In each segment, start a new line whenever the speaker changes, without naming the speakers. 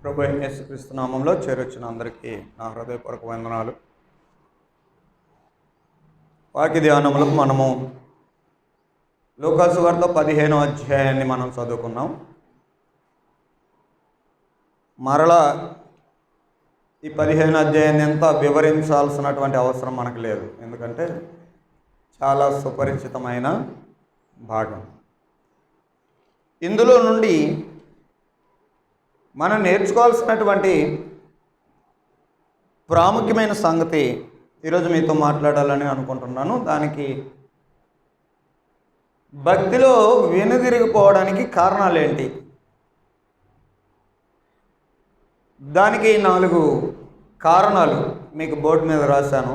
ప్రభు అయిన యేసుక్రీస్తు నామంలో చేరొచ్చిన అందరికీ నా హృదయపూర్వక వందనాలు. వాక్య ధ్యానములకు మనము లూకా సువార్త 15వ అధ్యాయాన్ని మనం చదువుకున్నాం. మరలా ఈ 15వ అధ్యాయాన్ని ఎంత వివరించాల్సినటువంటి అవసరం మనకు లేదు, ఎందుకంటే చాలా సుపరిచితమైన భాగం. ఇందులో నుండి మనం నేర్చుకోవాల్సినటువంటి ప్రాముఖ్యమైన సంగతి ఈరోజు మీతో మాట్లాడాలని అనుకుంటున్నాను. దానికి భక్తిలో వెనుదిరిగిపోవడానికి కారణాలు ఏంటి, దానికి 4 కారణాలు మీకు బోర్డు మీద రాశాను.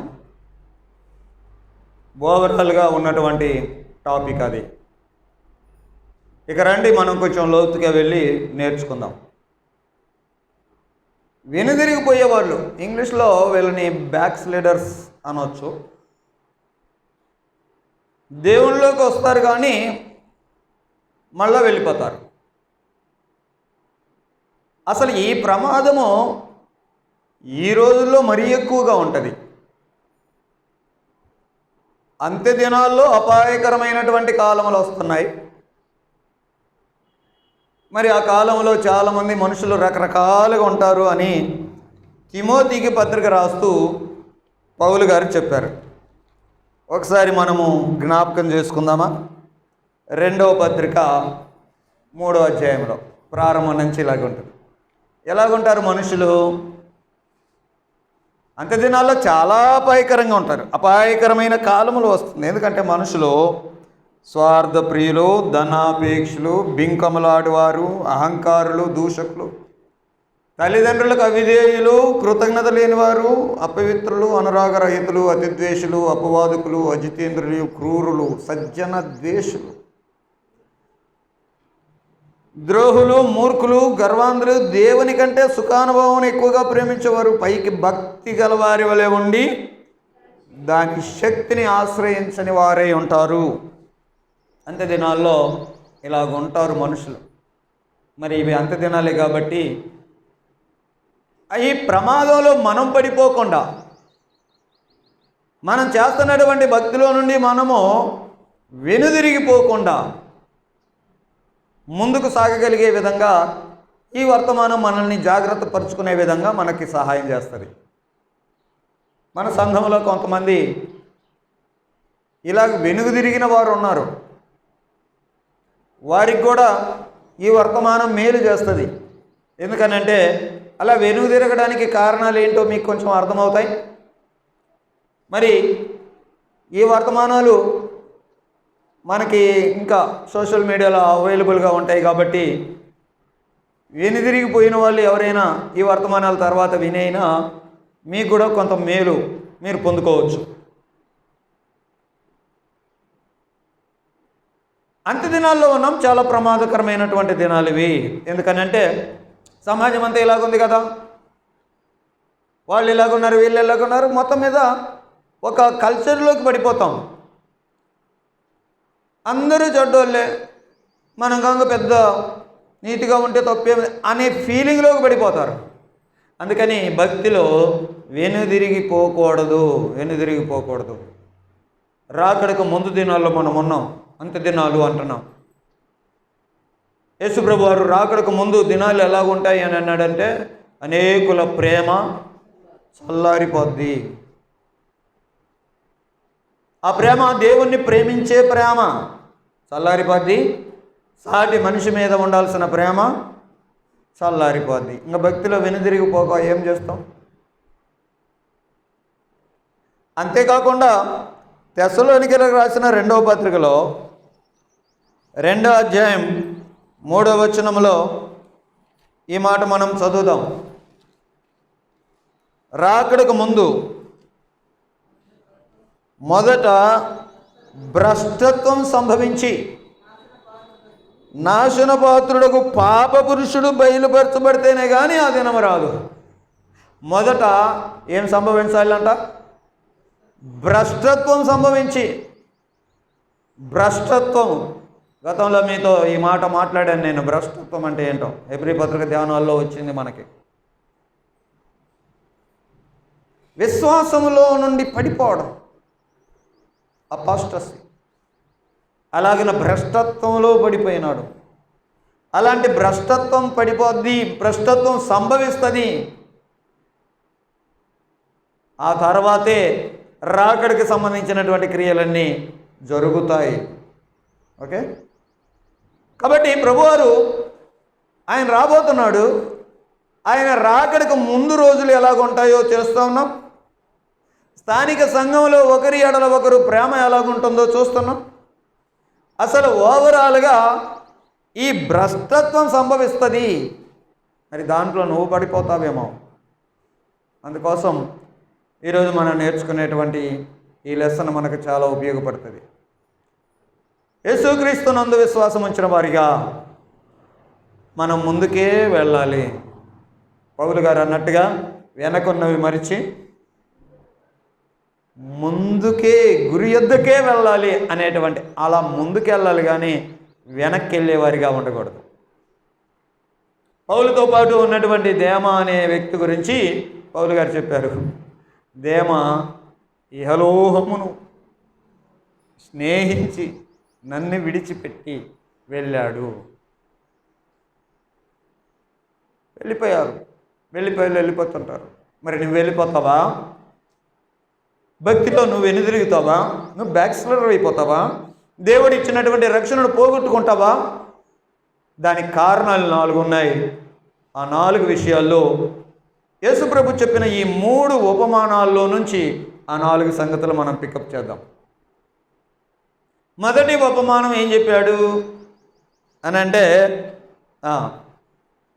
ఓవరాల్గా ఉన్నటువంటి టాపిక్ అది. ఇక రండి మనం కొంచెం లోతుగా వెళ్ళి నేర్చుకుందాం. వెనుదిరిగిపోయేవాళ్ళు, ఇంగ్లీష్లో వీళ్ళని బ్యాక్ స్లైడర్స్ అనవచ్చు. దేవుళ్ళలోకి వస్తారు కానీ మళ్ళీ వెళ్ళిపోతారు. అసలు ఈ ప్రమాదము ఈ రోజుల్లో మరీ ఎక్కువగా ఉంటుంది. అంత్య దినాల్లో అపాయకరమైనటువంటి కాలములు వస్తున్నాయి. మరి ఆ కాలంలో చాలామంది మనుషులు రకరకాలుగా ఉంటారు అని తిమోతికి పత్రిక రాస్తూ పౌలు గారు చెప్పారు. ఒకసారి మనము జ్ఞాపకం చేసుకుందామా? 2వ పత్రిక 3వ అధ్యాయంలో ప్రారంభం నుంచి ఇలాగ ఉంటుంది. ఎలాగుంటారు మనుషులు? అంత్య దినాల్లో చాలా అపాయకరంగా ఉంటారు. అపాయకరమైన కాలములు వస్తుంది. ఎందుకంటే మనుషులు స్వార్థ ప్రియులు, ధనాపేక్షలు, బింకములాడువారు, అహంకారులు, దూషకులు, తల్లిదండ్రులకు అవిధేయులు, కృతజ్ఞత లేనివారు, అపవిత్రులు, అనురాగరహితులు, అతిద్వేషులు, అపవాదకులు, అజితేంద్రులు, క్రూరులు, సజ్జన ద్వేషులు, ద్రోహులు, మూర్ఖులు, గర్వాంధులు, దేవుని కంటే సుఖానుభవం ఎక్కువగా ప్రేమించేవారు, పైకి భక్తి గలవారి వలె ఉండి దాని శక్తిని ఆశ్రయించని వారే ఉంటారు. అంత్య దినాల్లో ఇలాగ ఉంటారు మనుషులు. మరి ఇవి అంత్య దినాలే కాబట్టి ఈ ప్రమాదంలో మనం పడిపోకుండా, మనం చేస్తున్నటువంటి భక్తిలో నుండి మనము వెనుదిరిగిపోకుండా ముందుకు సాగగలిగే విధంగా ఈ వర్తమానం మనల్ని జాగ్రత్త పరుచుకునే విధంగా మనకి సహాయం చేస్తుంది. మన సంఘంలో కొంతమంది ఇలాగ వెనుదిరిగిన వారు ఉన్నారు. వారికి కూడా ఈ వర్తమానం మేలు చేస్తుంది. ఎందుకనంటే అలా వెనుదిరగడానికి కారణాలు ఏంటో మీకు కొంచెం అర్థమవుతాయి. మరి ఈ వర్తమానాలు మనకి ఇంకా సోషల్ మీడియాలో అవైలబుల్గా ఉంటాయి కాబట్టి వెనుదిరిగిపోయిన వాళ్ళు ఎవరైనా ఈ వర్తమానాల తర్వాత వినైనా మీకు కూడా కొంత మేలు మీరు పొందుకోవచ్చు. అంత్య దినాల్లో ఉన్నాం. చాలా ప్రమాదకరమైనటువంటి దినాలు ఇవి. ఎందుకనంటే సమాజం అంతా ఇలాగుంది కదా, వాళ్ళు ఇలాగున్నారు, వీళ్ళు ఇలాగున్నారు, మొత్తం మీద ఒక కల్చర్లోకి పడిపోతాం. అందరూ చెడ్డోళ్ళే, మనం కాక పెద్ద నీతిగా ఉంటే తప్పేమి అనే ఫీలింగ్లోకి పడిపోతారు. అందుకని భక్తిలో వెనుదిరిగిపోకూడదు. రాకడకు ముందు దినాల్లో మనం ఉన్నాం. అంత్య దినాలు అంటున్నాం. యేసుప్రభు వారు రాకడకు ముందు దినాలు ఎలాగుంటాయి అని అన్నాడంటే, అనేకుల ప్రేమ చల్లారిపోద్ది. ఆ ప్రేమ దేవుణ్ణి ప్రేమించే ప్రేమ చల్లారిపోద్ది. సాటి మనిషి మీద ఉండాల్సిన ప్రేమ చల్లారిపోద్ది. ఇంకా భక్తిలో వెనుదిరిగిపోక ఏం చేస్తాం? అంతేకాకుండా తెస్సలోనికీయులకు రాసిన 2వ పత్రికలో 2వ అధ్యాయం 3వ వచనంలో ఈ మాట మనం చదువుదాం. రాకడకు ముందు మొదట భ్రష్టత్వం సంభవించి నాశనపాత్రులకు పాప పురుషుడు బయలుపరచబడితేనే కానీ ఆ దినం రాదు. మొదట ఏం సంభవించాలంట? భ్రష్టత్వం సంభవించి. భ్రష్టత్వం గతంలో మీతో ఈ మాట మాట్లాడాను నేను. భ్రష్టత్వం అంటే ఏంటో హెబ్రీ పత్రిక ధ్యానాల్లో వచ్చింది మనకి. విశ్వాసములో నుండి పడిపోవడం, అపాస్టసీ. అలాగిన భ్రష్టత్వంలో పడిపోయినాడు. అలాంటి భ్రష్టత్వం పడిపోద్ది, భ్రష్టత్వం సంభవిస్తుంది. ఆ తర్వాతే రాకడికి సంబంధించినటువంటి క్రియలన్నీ జరుగుతాయి. ఓకే, కాబట్టి ప్రభువారు ఆయన రాబోతున్నాడు. ఆయన రాకడికి ముందు రోజులు ఎలాగుంటాయో చేస్తూ ఉన్నాం. స్థానిక సంఘంలో ఒకరి ఎడల ఒకరు ప్రేమ ఎలాగుంటుందో చూస్తున్నాం. అసలు ఓవరాల్గా ఈ భ్రష్టత్వం సంభవిస్తుంది. మరి దాంట్లో నువ్వు పడిపోతావేమో. అందుకోసం ఈరోజు మనం నేర్చుకునేటువంటి ఈ లెసన్ మనకు చాలా ఉపయోగపడుతుంది. యేసుక్రీస్తు నందు విశ్వాసం ఉంచిన వారిగా మనం ముందుకే వెళ్ళాలి. పౌలు గారు అన్నట్టుగా వెనకున్నవి మరిచి ముందుకే, గురి యొద్దకే వెళ్ళాలి అనేటువంటి, అలా ముందుకు వెళ్ళాలి కానీ వెనక్కి వెళ్ళేవారిగా ఉండకూడదు. పౌలుతో పాటు ఉన్నటువంటి దేమ అనే వ్యక్తి గురించి పౌలు గారు చెప్పారు. దేమ ఇహలోహమును స్నేహించి నన్ను విడిచిపెట్టి వెళ్ళాడు. వెళ్ళిపోతుంటారు. మరి నువ్వు వెళ్ళిపోతావా? భక్తిలో నువ్వు వెనుదిరుగుతావా? నువ్వు బ్యాక్ స్లైడర్ అయిపోతావా? దేవుడు ఇచ్చినటువంటి రక్షణను పోగొట్టుకుంటావా? దానికి కారణాలు 4 ఉన్నాయి. ఆ 4 విషయాల్లో యేసుప్రభు చెప్పిన ఈ 3 ఉపమానాల్లో నుంచి ఆ 4 సంగతులు మనం పికప్ చేద్దాం. మొదటి ఉపమానం ఏం చెప్పాడు అని అంటే,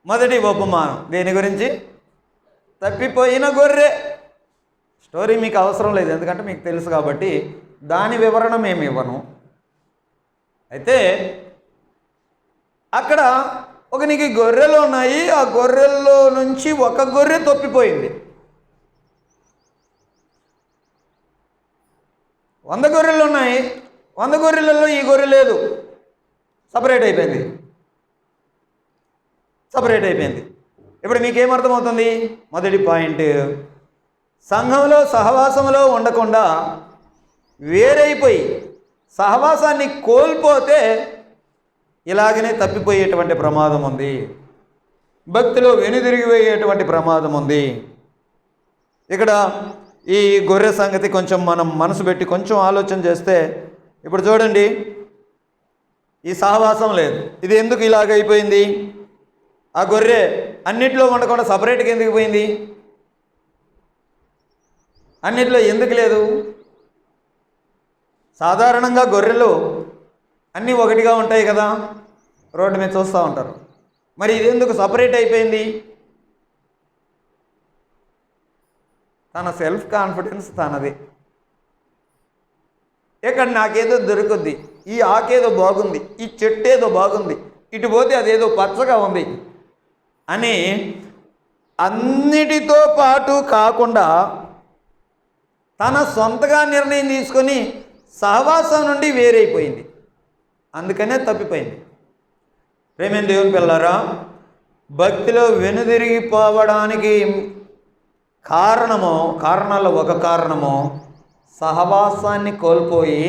మొదటి ఉపమానం దేని గురించి? తప్పిపోయిన గొర్రె. స్టోరీ మీకు అవసరం లేదు, ఎందుకంటే మీకు తెలుసు కాబట్టి దాని వివరణ మేము ఇవ్వను. అయితే అక్కడ నీకు గొర్రెలు ఉన్నాయి. ఆ గొర్రెల్లో నుంచి ఒక గొర్రె తప్పిపోయింది. 100 గొర్రెలు ఉన్నాయి. 100 గొర్రెలలో ఈ గొర్రె లేదు, సపరేట్ అయిపోయింది. ఇప్పుడు మీకేమర్థమవుతుంది? మొదటి పాయింట్, సంఘంలో సహవాసంలో ఉండకుండా వేరైపోయి సహవాసాన్ని కోల్పోతే ఇలాగనే తప్పిపోయేటువంటి ప్రమాదం ఉంది. భక్తిలో వెనుదిరిగిపోయేటువంటి ప్రమాదం ఉంది. ఇక్కడ ఈ గొర్రె సంగతి కొంచెం మనం మనసు పెట్టి కొంచెం ఆలోచన చేస్తే, ఇప్పుడు చూడండి, ఈ సహవాసం లేదు. ఇది ఎందుకు ఇలాగైపోయింది? ఆ గొర్రె అన్నిట్లో ఉండకుండా సపరేట్గా ఎందుకు పోయింది? అన్నిట్లో ఎందుకు లేదు? సాధారణంగా గొర్రెలు అన్నీ ఒకటిగా ఉంటాయి కదా, రోడ్డు మీద చూస్తూ ఉంటారు. మరి ఇది ఎందుకు సపరేట్ అయిపోయింది? తన సెల్ఫ్ కాన్ఫిడెన్స్ తనది. ఇక్కడ నాకేదో దొరుకుద్ది, ఈ ఆకేదో బాగుంది, ఈ చెట్టు ఏదో బాగుంది, ఇటు పోతే అదేదో పచ్చగా ఉంది అని అన్నిటితో పాటు కాకుండా తన సొంతగా నిర్ణయం తీసుకొని సహవాసం నుండి వేరైపోయింది. అందుకనే తప్పిపోయింది. ప్రేమైన దేవుని పిల్లలారా, భక్తిలో వెనుదిరిగిపోవడానికి కారణాల్లో ఒక కారణము సహవాసాన్ని కోల్పోయి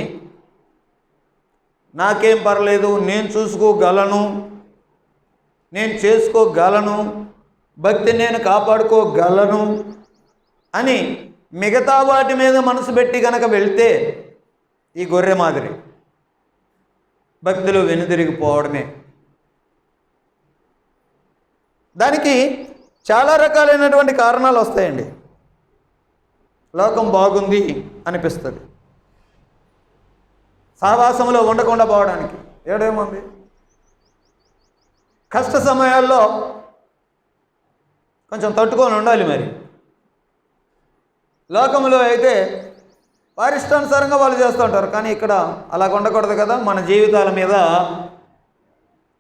నాకేం పర్లేదు, నేను చూసుకోగలను, నేను చేసుకోగలను, భక్తి నేను కాపాడుకోగలను అని మిగతా వాటి మీద మనసు పెట్టి కనుక వెళ్తే ఈ గొర్రె మాదిరి భక్తిలో వెనుదిరిగిపోవడమే. దానికి చాలా రకాలైనటువంటి కారణాలు వస్తాయండి. లోకం బాగుంది అనిపిస్తుంది, సహవాసంలో ఉండకుండా పోవడానికి ఏడేముంది? కష్ట సమయాల్లో కొంచెం తట్టుకొని ఉండాలి. మరి లోకంలో అయితే వారి ఇష్టానుసారంగా వాళ్ళు చేస్తూ ఉంటారు. కానీ ఇక్కడ అలా ఉండకూడదు కదా. మన జీవితాల మీద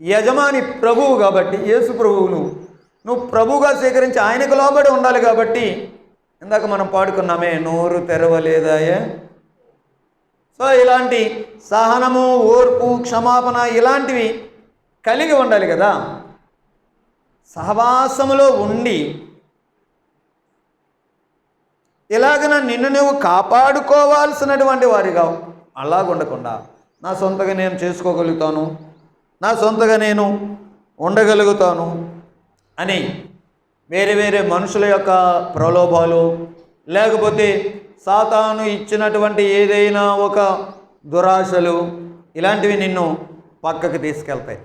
యజమాని ప్రభువు కాబట్టి, యేసు ప్రభువును నువ్వు ప్రభువుగా స్వీకరించి ఆయనకు లోబడి ఉండాలి. కాబట్టి ఇందాక మనం పాడుకున్నామే, నోరు తెరవలేదాయే. సో ఇలాంటి సహనము, ఓర్పు, క్షమాపణ ఇలాంటివి కలిగి ఉండాలి కదా. సహవాసములో ఉండి ఇలాగన నిన్ను నువ్వు కాపాడుకోవాల్సినటువంటి వారిగా అలాగుండకుండా నా సొంతగా నేను చేసుకోగలుగుతాను, నా సొంతగా నేను ఉండగలుగుతాను అని వేరే వేరే మనుషుల యొక్క ప్రలోభాలు, లేకపోతే సాతాను ఇచ్చినటువంటి ఏదైనా ఒక దురాశలు, ఇలాంటివి నిన్ను పక్కకు తీసుకెళ్తాయి.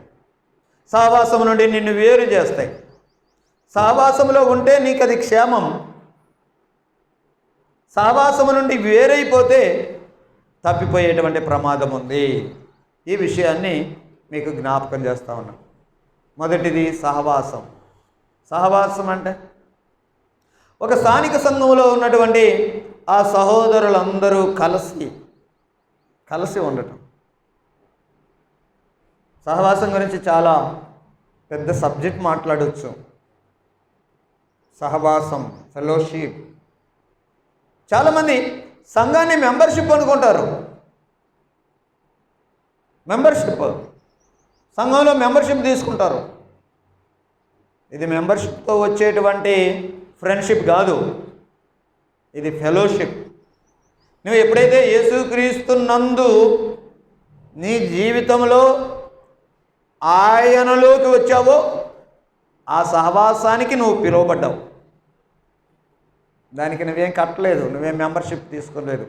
సహవాసం నుండి నిన్ను వేరు చేస్తాయి. సహవాసంలో ఉంటే నీకు అది క్షేమం. సహవాసము నుండి వేరైపోతే తప్పిపోయేటువంటి ప్రమాదం ఉంది. ఈ విషయాన్ని మీకు జ్ఞాపకం చేస్తూ ఉన్నాం. మొదటిది సహవాసం. సహవాసం అంటే ఒక స్థానిక సంఘంలో ఉన్నటువంటి ఆ సహోదరులందరూ కలిసి ఉండటం. సహవాసం గురించి చాలా పెద్ద సబ్జెక్ట్ మాట్లాడవచ్చు. సహవాసం, ఫెలోషిప్. చాలామంది సంఘాన్ని మెంబర్షిప్ అనుకుంటారు. మెంబర్షిప్, సంఘంలో మెంబర్షిప్ తీసుకుంటారు. ఇది మెంబర్షిప్తో వచ్చేటువంటి ఫ్రెండ్షిప్ కాదు, ఇది ఫెలోషిప్. నువ్వు ఎప్పుడైతే యేసుక్రీస్తునందు నీ జీవితంలో ఆయనలోకి వచ్చావో ఆ సహవాసానికి నువ్వు పిలువబడ్డావు. దానికి నువ్వేం కట్టలేదు, నువ్వేం మెంబర్షిప్ తీసుకోలేదు.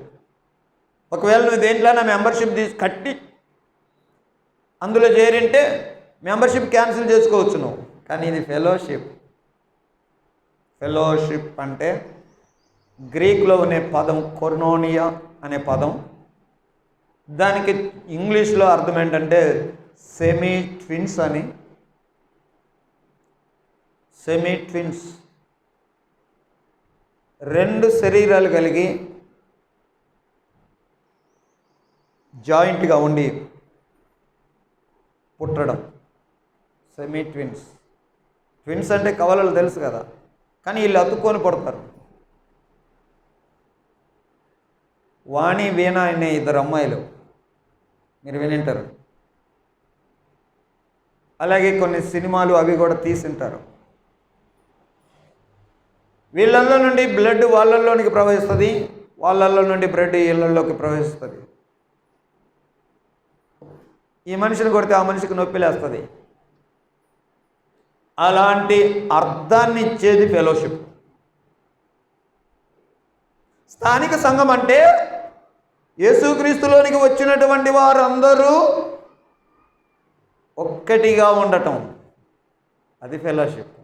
ఒకవేళ నువ్వు దేంట్లోనే మెంబర్షిప్ కట్టి అందులో చేరింటే మెంబర్షిప్ క్యాన్సిల్ చేసుకోవచ్చు నువ్వు. కానీ ఇది ఫెలోషిప్. ఫెలోషిప్ అంటే గ్రీక్లో అనే పదం కొర్నోనియా అనే పదం. దానికి ఇంగ్లీష్లో అర్థం ఏంటంటే సెమీ ట్విన్స్ అని. సెమీ ట్విన్స్, రెండు శరీరాలు కలిగి జాయింట్గా ఉండి పుట్టడం. Semi twins. ట్విన్స్ అంటే కవలలు తెలుసు కదా, కానీ వీళ్ళు అతుక్కొని పుడతారు. వాణి, వీణ అనే ఇద్దరు అమ్మాయిలు, మీరు వినింటారు. అలాగే కొన్ని సినిమాలు అవి కూడా తీసింటారు. వీళ్ళల్లో నుండి బ్లడ్ వాళ్ళల్లోనికి ప్రవహిస్తుంది, వాళ్ళల్లో నుండి బ్లడ్ వీళ్ళల్లోకి ప్రవహిస్తుంది. ఈ మనిషిని కొడితే ఆ మనిషికి నొప్పిలేస్తుంది. అలాంటి అర్థాన్ని ఇచ్చేది ఫెలోషిప్. స్థానిక సంఘం అంటే యేసుక్రీస్తులోనికి వచ్చినటువంటి వారందరూ ఒక్కటిగా ఉండటం, అది ఫెలోషిప్.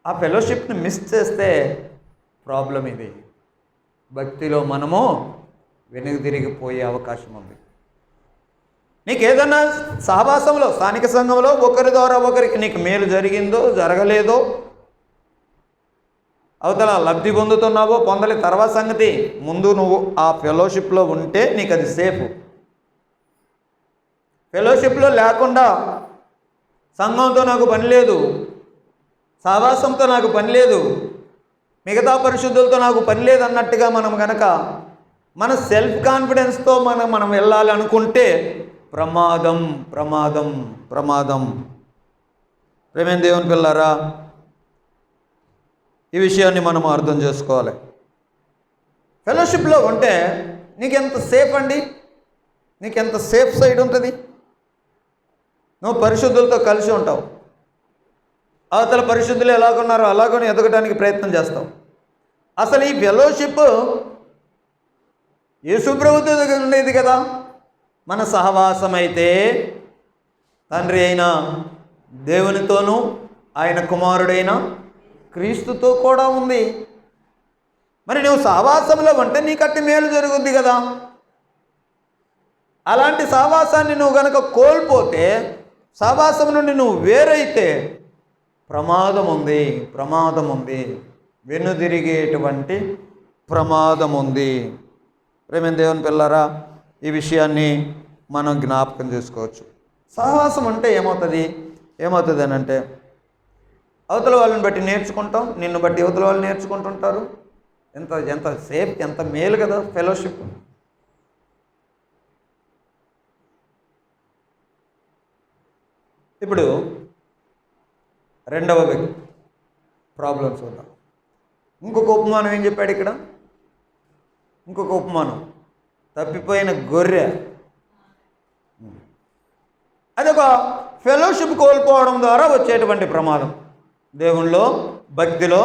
ఆ ఫెలోషిప్ని మిస్ చేస్తే ప్రాబ్లం ఇది. భక్తిలో మనము వెనుక తిరిగిపోయే అవకాశం ఉంది. నీకు ఏదన్నా సహవాసంలో, స్థానిక సంఘంలో ఒకరి ద్వారా ఒకరికి నీకు మేలు జరిగిందో జరగలేదో, అవతల లబ్ధి పొందుతున్నావో పొందలే తర్వాత సంగతి. ముందు నువ్వు ఆ ఫెలోషిప్లో ఉంటే నీకు అది సేఫ్. ఫెలోషిప్లో లేకుండా సంఘంతో నాకు పని లేదు, సహవాసంతో నాకు పని లేదు, మిగతా పరిశుద్ధులతో నాకు పని లేదు అన్నట్టుగా మనం కనుక మన సెల్ఫ్ కాన్ఫిడెన్స్తో మనం వెళ్ళాలి అనుకుంటే ప్రమాదం ప్రమాదం ప్రమాదం. ప్రేమైన దేవుని పిల్లారా, ఈ విషయాన్ని మనం అర్థం చేసుకోవాలి. ఫెలోషిప్లో ఉంటే నీకెంత సేఫ్ అండి, నీకెంత సేఫ్ సైడ్ ఉంటుంది. నువ్వు పరిశుద్ధులతో కలిసి ఉంటావు, అవతల పరిశుద్ధులు ఎలాగున్నారో అలాగని ఎదగడానికి ప్రయత్నం చేస్తావు. అసలు ఈ ఫెలోషిప్ యేసు ప్రభువుతో దగ్గర ఉండేది కదా. మన సహవాసం అయితే తండ్రి అయిన దేవునితోనూ ఆయన కుమారుడైన క్రీస్తుతో కూడా ఉంది. మరి నువ్వు సహవాసంలో ఉంటే నీకట్టి మేలు జరుగుద్ది కదా. అలాంటి సహవాసాన్ని నువ్వు కనుక కోల్పోతే, సహవాసం నుండి నువ్వు వేరైతే ప్రమాదం ఉంది, ప్రమాదం ఉంది, వెనుదిరిగేటువంటి ప్రమాదం ఉంది. ప్రేమ దేవుని పిల్లరా, ఈ విషయాన్ని మనం జ్ఞాపకం చేసుకోవచ్చు. సహవాసం అంటే ఏమవుతుంది అని అంటే అవతల వాళ్ళని బట్టి నేర్చుకుంటాం, నిన్ను బట్టి అవతల వాళ్ళు నేర్చుకుంటుంటారు. ఎంత సేఫ్, ఎంత మేలు కదా ఫెలోషిప్. ఇప్పుడు రెండవ ప్రాబ్లం చూద్దాం. ఇంకొక ఉపమానం ఏం చెప్పాడు ఇక్కడ? ఇంకొక ఉపమానం, తప్పిపోయిన గొర్రె. అదొక ఫెలోషిప్ కోల్పోవడం ద్వారా వచ్చేటువంటి ప్రమాదం. దేవునిలో భక్తిలో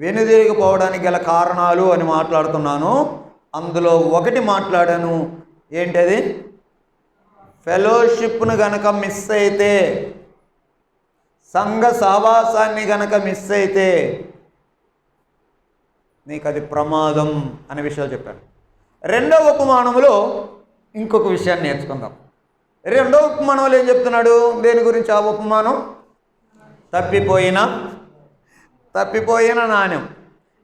వెనుదిరిగిపోవడానికి గల కారణాలు అని మాట్లాడుతున్నాను. అందులో ఒకటి మాట్లాడాను, ఏంటది? ఫెలోషిప్ను గనక మిస్ అయితే, సంఘ సావాసాన్ని గనక మిస్ అయితే నీకు అది ప్రమాదం అనే విషయాలు చెప్పాను. రెండవ ఉపమానంలో ఇంకొక విషయాన్ని నేర్చుకుందాం. రెండవ ఉపమానంలో ఏం చెప్తున్నాడు? దేని గురించి ఆ ఉపమానం? తప్పిపోయిన నాణ్యం.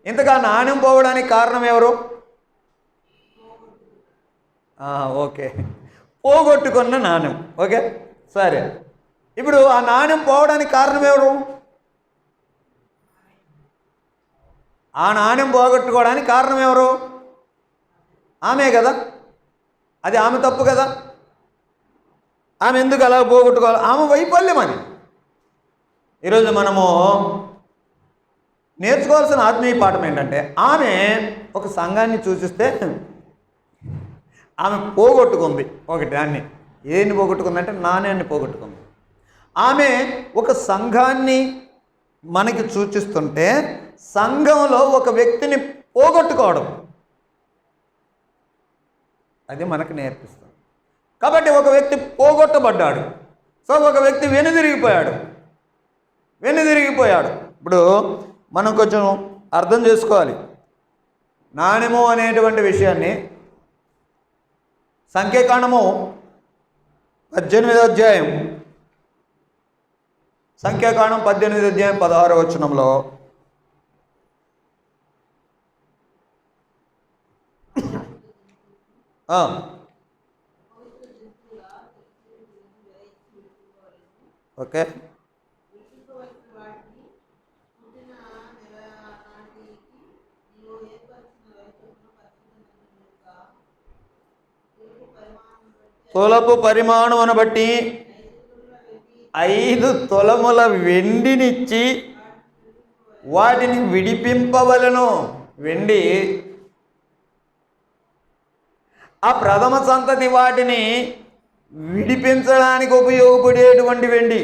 ఇంతగా నాణ్యం పోవడానికి కారణం ఎవరు? ఓకే, పోగొట్టుకున్న నాణ్యం. ఓకే, సరే. ఇప్పుడు ఆ నాణ్యం పోవడానికి కారణం ఎవరు? ఆ నాణ్యం పోగొట్టుకోవడానికి కారణం ఎవరు? ఆమె కదా. అది ఆమె తప్పు కదా. ఆమె ఎందుకు అలా పోగొట్టుకోవాలి? ఆమె వైఫల్యం అది. ఈరోజు మనము నేర్చుకోవాల్సిన ఆత్మీయ పాఠం ఏంటంటే, ఆమె ఒక సంఘాన్ని సూచిస్తే ఆమె పోగొట్టుకుంది ఒకటి. దాన్ని ఏన్ని పోగొట్టుకుందంటే నాణ్యాన్ని పోగొట్టుకుంది. ఆమె ఒక సంఘాన్ని మనకి సూచిస్తుంటే సంఘంలో ఒక వ్యక్తిని పోగొట్టుకోవడం అది మనకు నేర్పిస్తుంది. కాబట్టి ఒక వ్యక్తి పోగొట్టబడ్డాడు. సో ఒక వ్యక్తి వెనుదిరిగిపోయాడు. ఇప్పుడు మనం కొంచెం అర్థం చేసుకోవాలి. నాణ్యము అనేటువంటి విషయాన్ని సంఖ్యాకాండము 18వ అధ్యాయం, సంఖ్యాకాండం 18వ అధ్యాయం 16వ వచనంలో ఓకే, తులపు పరిమాణమును బట్టి 5 తులముల వెండినిచ్చి వాటిని విడిపింపవలను. వెండి ఆ ప్రథమ సంతతి వాటిని విడిపించడానికి ఉపయోగపడేటువంటి వెండి.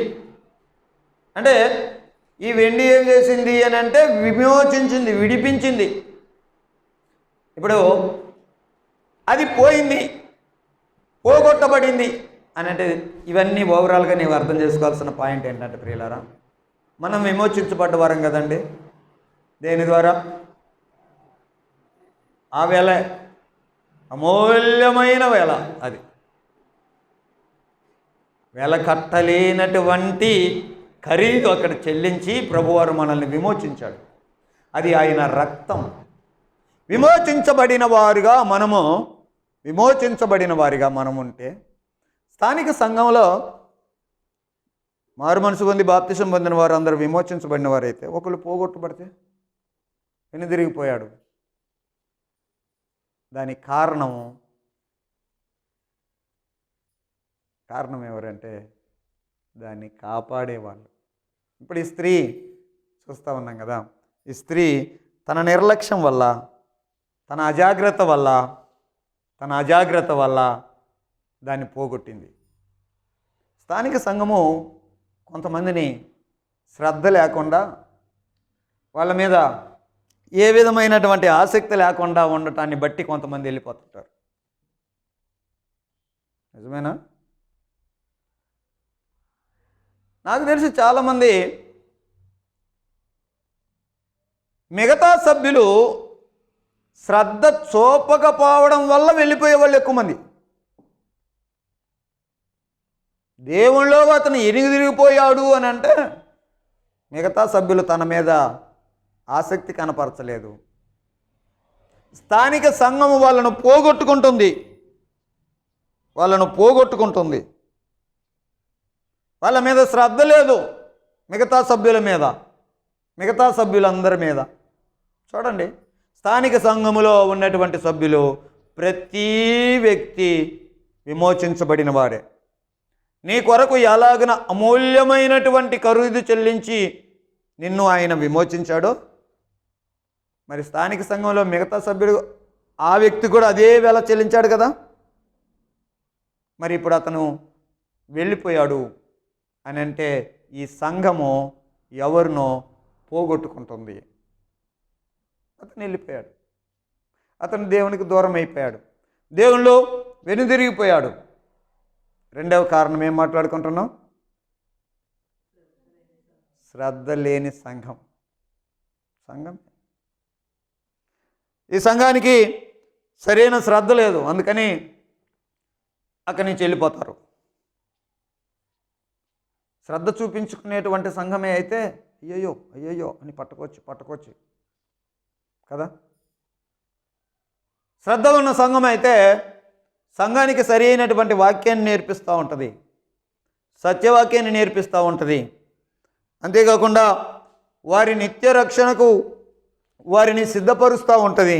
అంటే ఈ వెండి ఏం చేసింది అని అంటే విమోచించింది, విడిపించింది. ఇప్పుడు అది పోయింది, పోగొట్టబడింది అని అంటే ఇవన్నీ ఓవరాల్గా నీవు అర్థం చేసుకోవాల్సిన పాయింట్ ఏంటంటే ప్రియులారా, మనం విమోచించబడ్డ వారం కదండి. దేని ద్వారా? ఆ వేళ అమూల్యమైన వేళ, అది వేళ కట్టలేనటువంటి ఖరీదు అక్కడ చెల్లించి ప్రభువారు మనల్ని విమోచించాడు. అది ఆయన రక్తం. విమోచించబడిన వారిగా మనము ఉంటే స్థానిక సంఘంలో మారు మనసు పొంది బాప్తిసం పొందిన వారు అందరూ విమోచించబడిన వారైతే ఒకళ్ళు పోగొట్టబడితే వెనుదిరిగిపోయాడు. దానికి కారణం ఎవరంటే దాన్ని కాపాడేవాళ్ళు. ఇప్పుడు ఈ స్త్రీ చూస్తూ ఉన్నాం కదా, ఈ స్త్రీ తన నిర్లక్ష్యం వల్ల, తన అజాగ్రత్త వల్ల దాన్ని పోగొట్టింది. స్థానిక సంఘము కొంతమందిని శ్రద్ధ లేకుండా, వాళ్ళ మీద ఏ విధమైనటువంటి ఆసక్తి లేకుండా ఉండటాన్ని బట్టి కొంతమంది వెళ్ళిపోతుంటారు. నిజమేనా? నాకు తెలిసి చాలామంది మిగతా సభ్యులు శ్రద్ధ చూపకపోవడం వల్ల వెళ్ళిపోయే వాళ్ళు ఎక్కువ మంది. దేవుళ్ళో అతను ఎనిగిదిరిగిపోయాడు అని అంటే మిగతా సభ్యులు తన మీద ఆసక్తి కనపరచలేదు. స్థానిక సంఘము వాళ్ళను పోగొట్టుకుంటుంది. వాళ్ళ మీద శ్రద్ధ లేదు, మిగతా సభ్యులందరి మీద. చూడండి, స్థానిక సంఘములో ఉన్నటువంటి సభ్యులు ప్రతి వ్యక్తి విమోచించబడిన వారే. నీ కొరకు ఎలాగన అమూల్యమైనటువంటి ఖరీదు చెల్లించి నిన్ను ఆయన విమోచించాడో, మరి స్థానిక సంఘంలో మిగతా సభ్యుడు ఆ వ్యక్తి కూడా అదే వేళ చెల్లించాడు కదా. మరి ఇప్పుడు అతను వెళ్ళిపోయాడు అని అంటే ఈ సంఘము ఎవరినో పోగొట్టుకుంటుంది. అతను వెళ్ళిపోయాడు, అతను దేవునికి దూరం అయిపోయాడు, దేవునిలో వెనుదిరిగిపోయాడు. రెండవ కారణం ఏం మాట్లాడుకుంటున్నాం? శ్రద్ధ లేని సంఘం. ఈ సంఘానికి సరైన శ్రద్ధ లేదు, అందుకని అక్కడి నుంచి వెళ్ళిపోతారు. శ్రద్ధ చూపించుకునేటువంటి సంఘమే అయితే అయ్యయ్యో అయ్యయ్యో అని పట్టుకోవచ్చు కదా. శ్రద్ధ ఉన్న సంఘం అయితే సంఘానికి సరి అయినటువంటి వాక్యాన్ని నేర్పిస్తూ ఉంటుంది, సత్యవాక్యాన్ని నేర్పిస్తూ ఉంటుంది. అంతేకాకుండా వారి నిత్య రక్షణకు వారిని సిద్ధపరుస్తూ ఉంటుంది.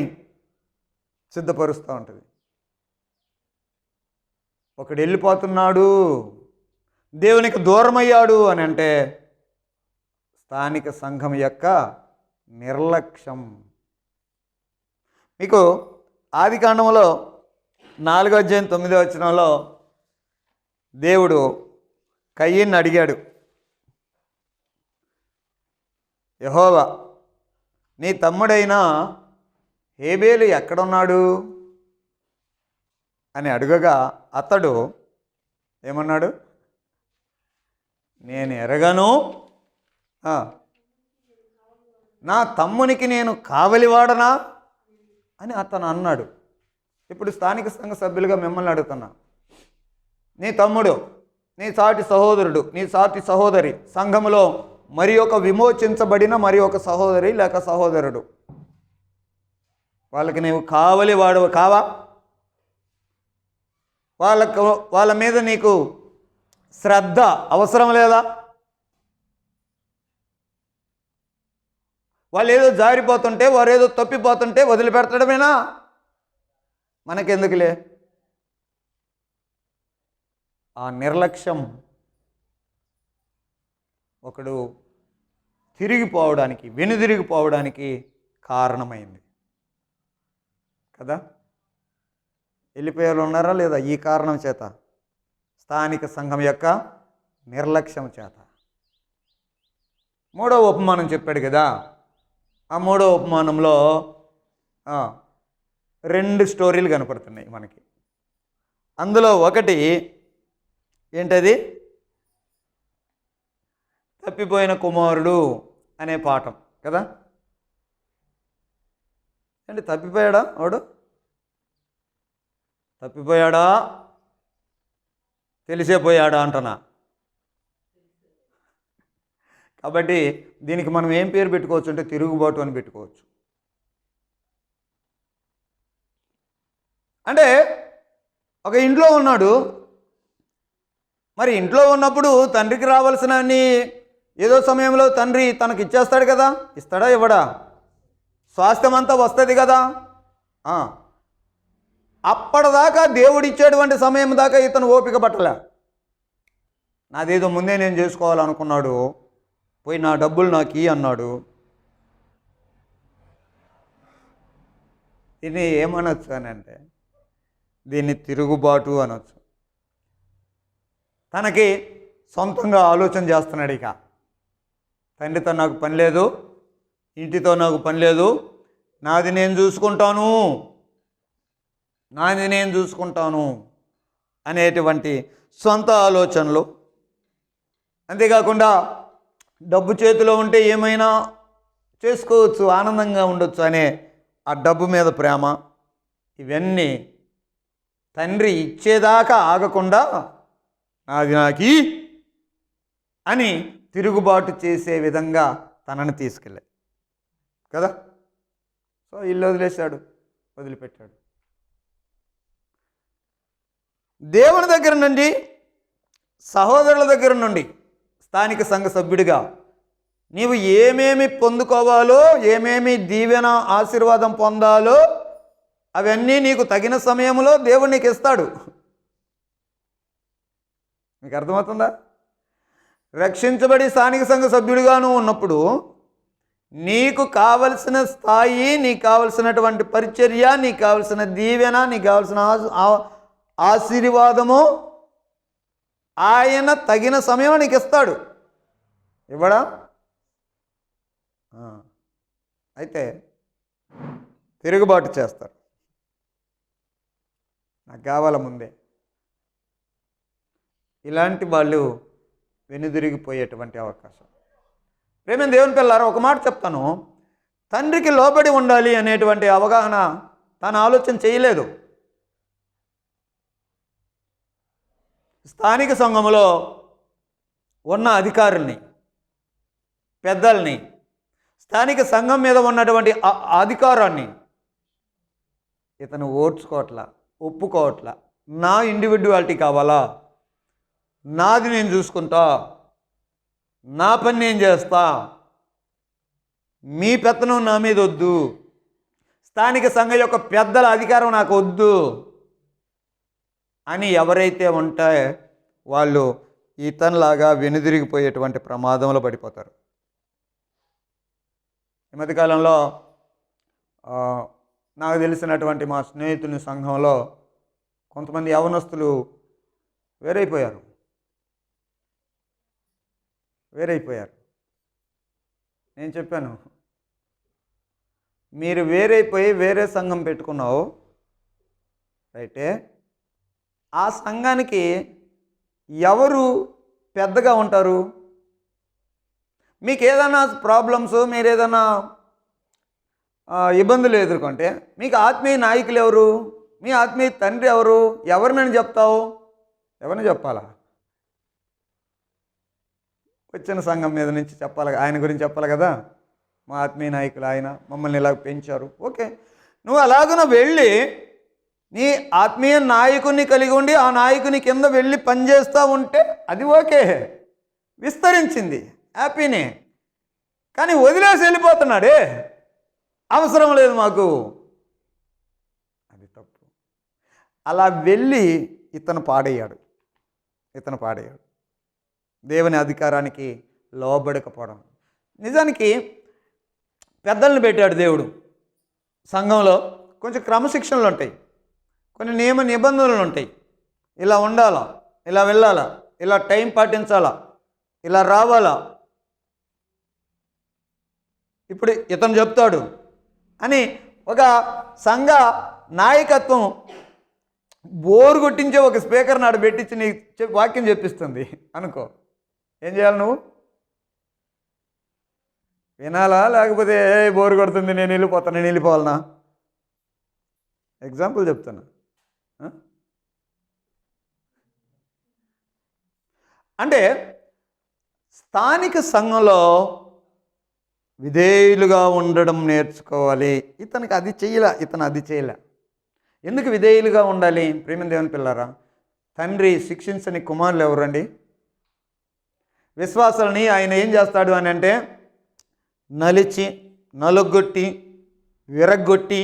ఒకడు వెళ్ళిపోతున్నాడు, దేవునికి దూరమయ్యాడు అని అంటే స్థానిక సంఘం యొక్క నిర్లక్ష్యం. మీకు ఆదికాండంలో 4:9 దేవుడు కయ్యను అడిగాడు, యెహోవా నీ తమ్ముడైన హేబేలు ఎక్కడున్నాడు అని అడుగగా అతడు ఏమన్నాడు? నేను ఎరగను, నా తమ్మునికి నేను కావలివాడనా అని అతను అన్నాడు. ఇప్పుడు స్థానిక సంఘ సభ్యులుగా మిమ్మల్ని అడుగుతున్నా, నీ తమ్ముడు, నీ సాటి సహోదరుడు, నీ సాటి సహోదరి సంఘములో మరి ఒక విమోచించబడిన మరి ఒక సహోదరి లేక సహోదరుడు, వాళ్ళకి నీవు కావలివాడు కావా? వాళ్ళ మీద నీకు శ్రద్ధ అవసరం లేదా? వాళ్ళు ఏదో జారిపోతుంటే, వారు ఏదో తప్పిపోతుంటే వదిలిపెట్టడమేనా? మనకెందుకులే ఆ నిర్లక్ష్యం ఒకడు తిరిగిపోవడానికి, వెనుదిరిగిపోవడానికి కారణమైంది కదా. వెళ్ళిపోయేవాళ్ళు ఉన్నారా లేదా? ఈ కారణం చేత, స్థానిక సంఘం యొక్క నిర్లక్ష్యం చేత. మూడవ ఉపమానం చెప్పాడు కదా, ఆ మూడవ ఉపమానంలో 2 స్టోరీలు కనపడుతున్నాయి మనకి. అందులో ఒకటి ఏంటది? తప్పిపోయిన కుమారుడు అనే పాఠం కదా. అంటే తప్పిపోయాడా వాడు? తప్పిపోయాడా తెలిసేపోయాడా అంటనా? కాబట్టి దీనికి మనం ఏం పేరు పెట్టుకోవచ్చు అంటే తిరుగుబాటు అని పెట్టుకోవచ్చు. అంటే ఒక ఇంట్లో ఉన్నాడు, మరి ఇంట్లో ఉన్నప్పుడు తండ్రికి రావాల్సినవన్నీ ఏదో సమయంలో తండ్రి తనకి ఇచ్చేస్తాడు కదా. ఇస్తాడా ఇవ్వడా? స్వాస్థ్యం అంతా వస్తుంది కదా. అప్పటిదాకా దేవుడు ఇచ్చేటువంటి సమయం దాకా ఇతను ఓపిక పట్టలే. నాదేదో ముందే నేను చేసుకోవాలనుకున్నాడు, పోయి నా డబ్బులు నాకు ఇయ్యి అన్నాడు. దీన్ని ఏమనొచ్చు అని అంటే దీన్ని తిరుగుబాటు అనొచ్చు. తనకి సొంతంగా ఆలోచన చేస్తున్నాడు. ఇక తండ్రితో నాకు పని లేదు, ఇంటితో నాకు పని లేదు, నాది నేను చూసుకుంటాను అనేటువంటి సొంత ఆలోచనలు. అంతేకాకుండా డబ్బు చేతిలో ఉంటే ఏమైనా చేసుకోవచ్చు, ఆనందంగా ఉండొచ్చు అనే ఆ డబ్బు మీద ప్రేమ, ఇవన్నీ తండ్రి ఇచ్చేదాకా ఆగకుండా నాది నాకి అని తిరుగుబాటు చేసే విధంగా తనని తీసుకెళ్ళాయి కదా. సో ఇల్లు వదిలిపెట్టాడు. దేవుని దగ్గర నుండి, సహోదరుల దగ్గర నుండి స్థానిక సంఘ సభ్యుడిగా నీవు ఏమేమి పొందుకోవాలో, ఏమేమి దీవెన ఆశీర్వాదం పొందాలో అవన్నీ నీకు తగిన సమయంలో దేవుడు నీకు ఇస్తాడు. మీకు అర్థమవుతుందా? రక్షించబడి స్థానిక సంఘ సభ్యుడిగాను ఉన్నప్పుడు నీకు కావలసిన స్థాయి, నీకు కావలసినటువంటి పరిచర్య, నీకు కావలసిన దీవెన, నీకు కావలసిన ఆశీర్వాదము ఆయన తగిన సమయం నీకు ఇస్తాడు. ఇవ్వడా? అయితే తిరుగుబాటు చేస్తారు. నాకు కావాల ముందే. ఇలాంటి వాళ్ళు వెనుదిరిగిపోయేటువంటి అవకాశం. ప్రేమ దేవుని పిల్లారా, ఒక మాట చెప్తాను. తండ్రికి లోబడి ఉండాలి అనేటువంటి అవగాహన తను ఆలోచన చేయలేదు. స్థానిక సంఘంలో ఉన్న అధికారుల్ని, పెద్దల్ని, స్థానిక సంఘం మీద ఉన్నటువంటి అధికారాన్ని ఇతను ఓడ్చుకోవట్లా, ఒప్పుకోవట్లా. నా ఇండివిడ్యువాలిటీ కావాలా, నాది నేను చూసుకుంటా, నా పని నేను చేస్తా, మీ పెత్తనం నా మీద వద్దు, స్థానిక సంఘం యొక్క పెద్దల అధికారం నాకు వద్దు అని ఎవరైతే ఉంటాయో వాళ్ళు ఇతనిలాగా వెనుదిరిగిపోయేటువంటి ప్రమాదంలో పడిపోతారు. ఈ మధ్యకాలంలో నాకు తెలిసినటువంటి మా స్నేహితుని సంఘంలో కొంతమంది యవనస్తులు వేరైపోయారు. నేను చెప్పాను, మీరు వేరైపోయి వేరే సంఘం పెట్టుకున్నావు రైటే, ఆ సంఘానికి ఎవరు పెద్దగా ఉంటారు? మీకు ఏదైనా ప్రాబ్లమ్స్, మీరు ఏదైనా ఇబ్బందులు ఎదుర్కొంటే మీకు ఆత్మీయ నాయకులు ఎవరు? మీ ఆత్మీయ తండ్రి ఎవరు? ఎవరినని చెప్తావు? ఎవరిని చెప్పాలా? వచ్చిన సంఘం మీద నుంచి చెప్పాలి, ఆయన గురించి చెప్పాలి కదా. మా ఆత్మీయ నాయకులు ఆయన మమ్మల్ని ఇలా పెంచారు. ఓకే, నువ్వు అలాగున వెళ్ళి నీ ఆత్మీయ నాయకుడిని కలిగి ఉండి ఆ నాయకుని కింద వెళ్ళి పనిచేస్తూ ఉంటే అది ఓకే, విస్తరించింది, హ్యాపీనే. కానీ వదిలేసి వెళ్ళిపోతున్నాడే, అవసరం లేదు మాకు, అది తప్పు. అలా వెళ్ళి ఇతను పాడయ్యాడు. దేవుని అధికారానికి లోబడకపోవడం. నిజానికి పెద్దల్ని పెట్టాడు దేవుడు. సంఘంలో కొంచెం క్రమశిక్షణలు ఉంటాయి, కొన్ని నియమ నిబంధనలు ఉంటాయి. ఇలా ఉండాలా, ఇలా వెళ్ళాలా, ఇలా టైం పాటించాలా, ఇలా రావాలా. ఇప్పుడు ఇతను చెప్తాడు అని ఒక సంఘ నాయకత్వం బోరు కొట్టించే ఒక స్పీకర్ నాడు పెట్టించి నీకు వాక్యం చెప్పిస్తుంది అనుకో, ఏం చేయాలి నువ్వు? వినాలా? లేకపోతే బోరు కొడుతుంది నేను వెళ్ళిపోవాలనా? ఎగ్జాంపుల్ చెప్తున్నా. అంటే స్థానిక సంఘంలో విధేయులుగా ఉండడం నేర్చుకోవాలి. ఇతను అది చేయలే. ఎందుకు విధేయులుగా ఉండాలి? ప్రేమ దేవుని పిల్లారా, తండ్రి శిక్షించని కుమారులు ఎవరండి? విశ్వాసాలని ఆయన ఏం చేస్తాడు అని అంటే నలుగొట్టి విరగ్గొట్టి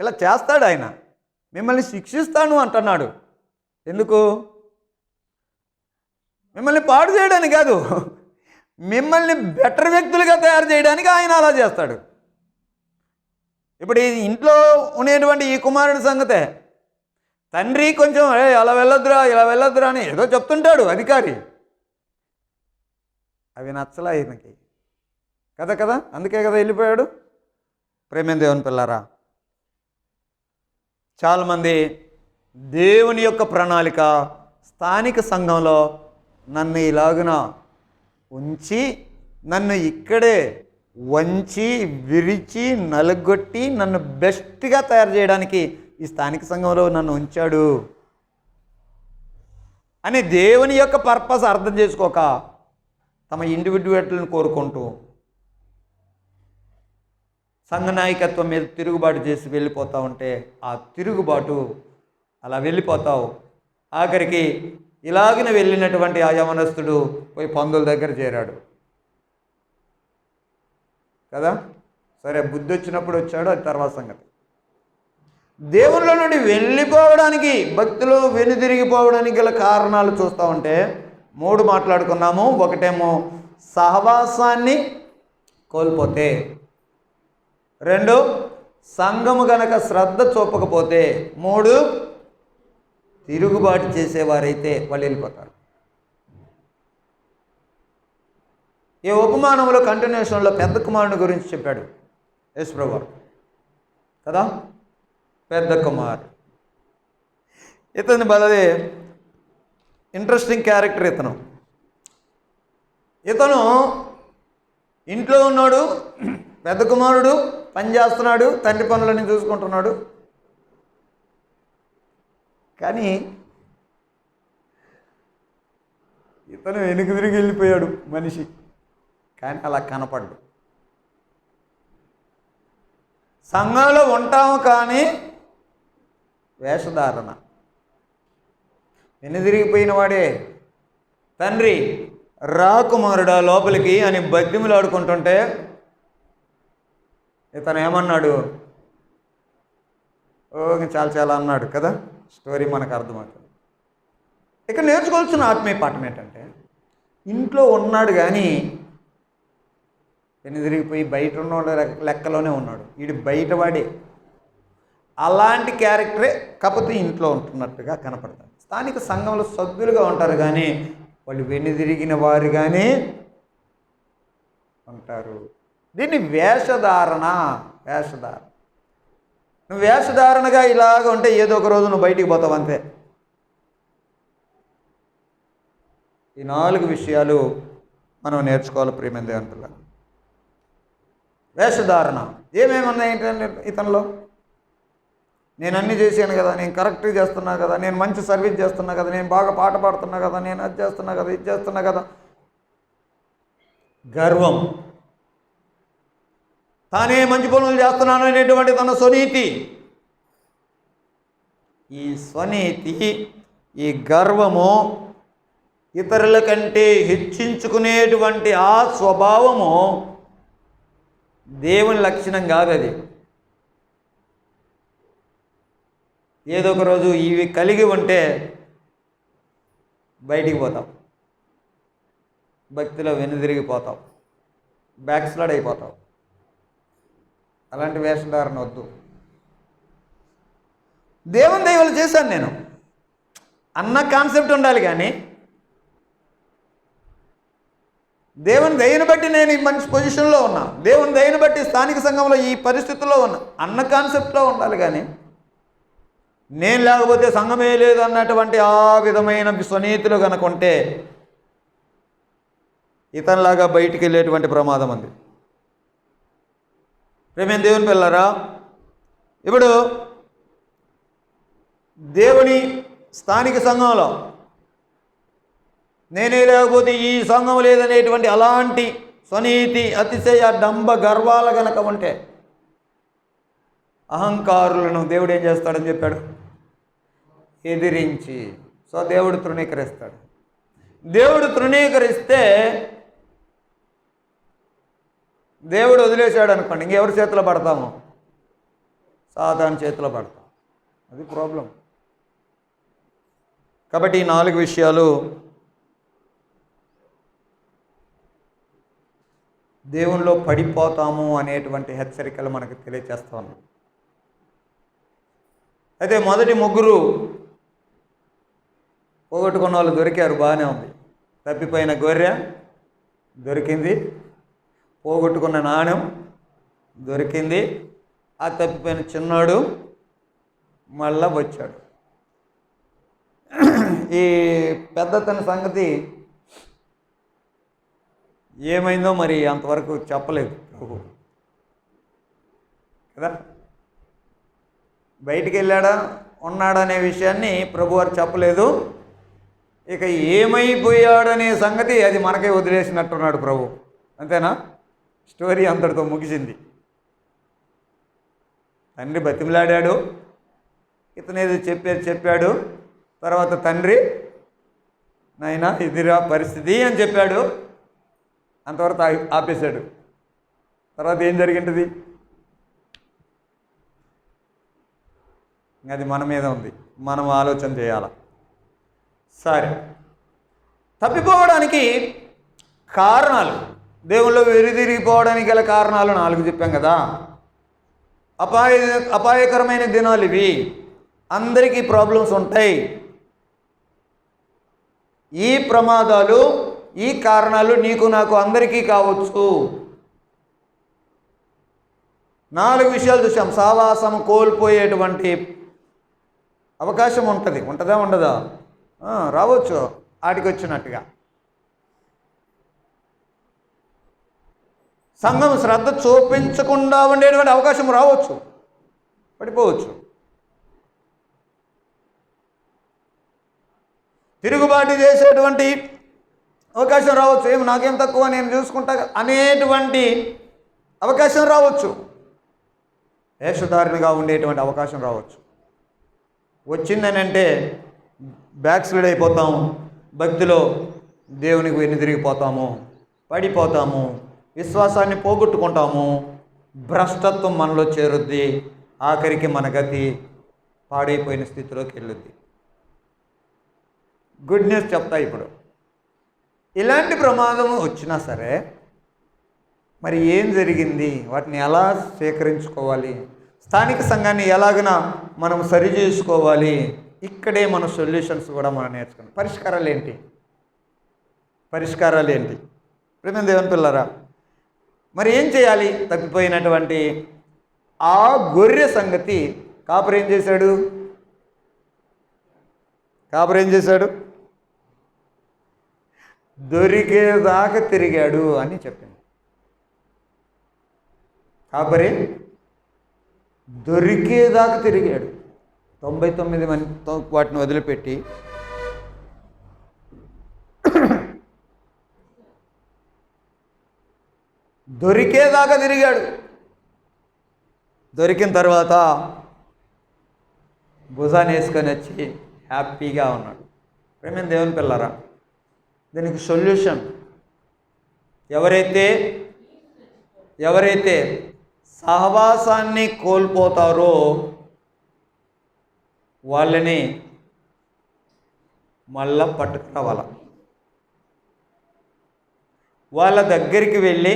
ఇలా చేస్తాడు. ఆయన మిమ్మల్ని శిక్షిస్తాను అంటున్నాడు. ఎందుకు? మిమ్మల్ని పాడు చేయడానికి కాదు, మిమ్మల్ని బెటర్ వ్యక్తులుగా తయారు చేయడానికి ఆయన అలా చేస్తాడు. ఇప్పుడు ఈ ఇంట్లో ఉండేటువంటి ఈ కుమారుడి సంగతే, తండ్రి కొంచెం అలా వెళ్ళొద్దురా అని ఏదో చెప్తుంటాడు అధికారి. అవి నచ్చలా ఈయనకి కదా, అందుకే కదా వెళ్ళిపోయాడు. ప్రేమ దేవుని పిల్లారా, చాలామంది దేవుని యొక్క ప్రణాళిక స్థానిక సంఘంలో నన్ను ఇలాగున ఉంచి, నన్ను ఇక్కడే వంచి విరిచి నలుగొట్టి నన్ను బెస్ట్గా తయారు చేయడానికి ఈ స్థానిక సంఘంలో నన్ను ఉంచాడు అని దేవుని యొక్క పర్పస్ అర్థం చేసుకోక తమ ఇండివిడ్యువల్ని కోరుకుంటూ సంఘ నాయకత్వం మీద తిరుగుబాటు చేసి వెళ్ళిపోతూ ఉంటే ఆ తిరుగుబాటు అలా వెళ్ళిపోతావు. ఆఖరికి ఇలాగిన వెళ్ళినటువంటి ఆ యవనస్తుడు పోయి పందుల దగ్గర చేరాడు కదా. సరే, బుద్ధి వచ్చినప్పుడు వచ్చాడు, అది తర్వాత సంగతి. దేవుళ్ళ నుండి వెళ్ళిపోవడానికి, భక్తిలో వెనుదిరిగిపోవడానికి గల కారణాలు చూస్తూ ఉంటే 3 మాట్లాడుకున్నాము. ఒకటేమో సహవాసాన్ని కోల్పోతే, 2 సంఘము గనక శ్రద్ధ చూపకపోతే, 3 తిరుగుబాటు చేసేవారైతే వాళ్ళు వెళ్ళిపోతారు. ఈ ఉపమానంలో కంటిన్యూషన్లో పెద్ద కుమారుని గురించి చెప్పాడు యేసుప్రభు కదా. పెద్ద కుమారుడు ఇతని బలదే ఇంట్రెస్టింగ్ క్యారెక్టర్. ఇతను ఇంట్లో ఉన్నాడు, పెద్ద కుమారుడు పని చేస్తున్నాడు, తండ్రి పనులన్నీ చూసుకుంటున్నాడు. కానీ ఇతను వెనుక తిరిగి వెళ్ళిపోయాడు మనిషి. కానీ అలా కనపడ్డు. సంఘంలో ఉంటాము కానీ వేషధారణ. వెనుదిరిగిపోయిన వాడే తండ్రి రాకుమారుడా లోపలికి అని బతిమిలాడుకుంటుంటే ఇతను ఏమన్నాడు? చాలా చాలా అన్నాడు కదా. స్టోరీ మనకు అర్థమవుతుంది. ఇక్కడ నేర్చుకోవాల్సిన ఆత్మీయ పాఠం ఏంటంటే, ఇంట్లో ఉన్నాడు కానీ వెనుదిరిగిపోయి బయట ఉన్నాడు లెక్కలోనే ఉన్నాడు. వీడు బయటవాడే. అలాంటి క్యారెక్టరే కాకపోతే ఇంట్లో ఉంటున్నట్టుగా కనపడతాడు. స్థానిక సంఘంలో సభ్యులుగా ఉంటారు కానీ వాళ్ళు వెనుదిరిగిన వారుగానే ఉంటారు. దీన్ని వేషధారణ. నువ్వు వేషధారణగా ఇలాగ ఉంటే ఏదో ఒక రోజు నువ్వు బయటికి పోతావు అంతే. ఈ 4 విషయాలు మనం నేర్చుకోవాలి ప్రియమైన దేవుని పిల్లలు. వేషధారణ ఏమేమన్నాయి ఇతనిలో? నేను అన్నీ చేశాను కదా, నేను కరెక్ట్గా చేస్తున్నా కదా, నేను మంచి సర్వీస్ చేస్తున్నా కదా, నేను బాగా పాట పాడుతున్నా కదా, నేను అది చేస్తున్నా కదా, ఇది చేస్తున్నా కదా. గర్వం, తానే మంచి పనులు చేస్తున్నాను అనేటువంటి తన స్వనీతి. ఈ స్వనీతి, ఈ గర్వము, ఇతరుల కంటే హెచ్చించుకునేటువంటి ఆ స్వభావము దేవుని లక్షణం కాదు. అది ఏదో ఒక రోజు ఇవి కలిగి ఉంటే బయటికి పోతాం, భక్తిలో వెనుదిరిగిపోతాం, బ్యాక్స్లైడ్ అయిపోతాం. అలాంటి వేషధారణ వద్దు. దేవుని దయవల్ల చేశాను నేను అన్న కాన్సెప్ట్ ఉండాలి. కానీ దేవుని దయని బట్టి నేను ఈ మంచి పొజిషన్లో ఉన్నా, దేవుని దయని బట్టి స్థానిక సంఘంలో ఈ పరిస్థితుల్లో ఉన్నా అన్న కాన్సెప్ట్లో ఉండాలి. కానీ నేను లేకపోతే సంఘమే లేదు అన్నటువంటి ఆ విధమైన స్వనీతులు కనుక ఉంటే ఇతనిలాగా బయటికి వెళ్ళేటువంటి ప్రమాదం ఉంది. ప్రేమైన దేవుని పిల్లరా, ఇప్పుడు దేవుని స్థానిక సంఘంలో నేనే లేకపోతే ఈ సంఘం లేదనేటువంటి అలాంటి స్వనీతి, అతిశయ, డంబ గర్వాలు కనుక ఉంటే అహంకారులను దేవుడు ఏం చేస్తాడని చెప్పాడు? ఎదిరించి. సో దేవుడు తృణీకరిస్తాడు. దేవుడు తృణీకరిస్తే దేవుడు వదిలేశాడు అనుకోండి, ఇంకెవరి చేతిలో పడతాము? సాతాను చేతిలో పడతాం. అది ప్రాబ్లం. కాబట్టి ఈ 4 విషయాలు దేవునిలో పడిపోతాము అనేటువంటి హెచ్చరికలు మనకు తెలియచేస్తా ఉన్నాయి. అయితే మొదటి 3 పోగొట్టుకున్న వాళ్ళు దొరికారు, బాగానే ఉంది. తప్పిపోయిన గొర్రె దొరికింది, పోగొట్టుకున్న నాణ్యం దొరికింది, ఆ తప్పిపోయిన చిన్నాడు మళ్ళా వచ్చాడు. ఈ పెద్దతని సంగతి ఏమైందో మరి అంతవరకు చెప్పలేదు ప్రభు కదా. బయటికి వెళ్ళాడా ఉన్నాడా అనే విషయాన్ని ప్రభువారు చెప్పలేదు. ఇక ఏమైపోయాడనే సంగతి అది మనకే వదిలేసినట్టున్నాడు ప్రభు. అంతేనా? స్టోరీ అంతటితో ముగిసింది. తండ్రి బతిమిలాడాడు, ఇతనేదో చెప్పాడు. తర్వాత తండ్రి నాయనా ఇదిరా పరిస్థితి అని చెప్పాడు. అంతవరకు ఆపేశాడు. తర్వాత ఏం జరిగింది? అది మన మీద ఉంది, మనం ఆలోచన చేయాల. సరే, తప్పిపోవడానికి కారణాలు దేవుళ్ళు వెనుదిరిగిపోవడానికి గల కారణాలు 4 చెప్పాం కదా. అపాయకరమైన దినాలు ఇవి. అందరికీ ప్రాబ్లమ్స్ ఉంటాయి. ఈ ప్రమాదాలు, ఈ కారణాలు నీకు నాకు అందరికీ కావచ్చు. 4 విషయాలు చూసాం. సావాసం కోల్పోయేటువంటి అవకాశం ఉంటుంది. ఉంటుందా ఉండదా? రావచ్చు ఆటికి వచ్చినట్టుగా. సంఘం శ్రద్ధ చూపించకుండా ఉండేటువంటి అవకాశం రావచ్చు, పడిపోవచ్చు. తిరుగుబాటు చేసేటువంటి అవకాశం రావచ్చు. ఏమి నాకేం తక్కువ, నేను చూసుకుంటా అనేటువంటి అవకాశం రావచ్చు. వేషధారణగా ఉండేటువంటి అవకాశం రావచ్చు. వచ్చిందని అంటే బ్యాక్ స్లైడ్ అయిపోతాము, భక్తిలో దేవునికి వెనుదిరిగిపోతాము, పడిపోతాము, విశ్వాసాన్ని పోగొట్టుకుంటాము, భ్రష్టత్వం మనలో చేరుద్ది, ఆఖరికి మన గతి పాడైపోయిన స్థితిలోకి వెళ్ళుద్ది. గుడ్ న్యూస్ చెప్తా. ఇప్పుడు ఇలాంటి ప్రమాదం వచ్చినా సరే మరి ఏం జరిగింది, వాటిని ఎలా స్వీకరించుకోవాలి, స్థానిక సంఘాన్ని ఎలాగైనా మనం సరి చేసుకోవాలి, ఇక్కడే మన సొల్యూషన్స్ కూడా మనం నేర్చుకున్నాం. పరిష్కారాలు ఏంటి? ప్రేమ దేవుని పిల్లరా, మరి ఏం చేయాలి? తప్పిపోయినటువంటి ఆ గొర్రె సంగతి కాపరి ఏం చేశాడు? దొరికేదాకా తిరిగాడు అని చెప్పింది. కాపరి దొరికేదాకా తిరిగాడు. 99 మంది వాటిని వదిలిపెట్టి దొరికేదాకా తిరిగాడు. దొరికిన తర్వాత భుజాన్ని వేసుకొని వచ్చి హ్యాపీగా ఉన్నాడు. ప్రేమ దేవుని పిల్లరా, దీనికి సొల్యూషన్ ఎవరైతే సహవాసాన్ని కోల్పోతారో వాళ్ళని మళ్ళా పట్టుకురావాల. వాళ్ళ దగ్గరికి వెళ్ళి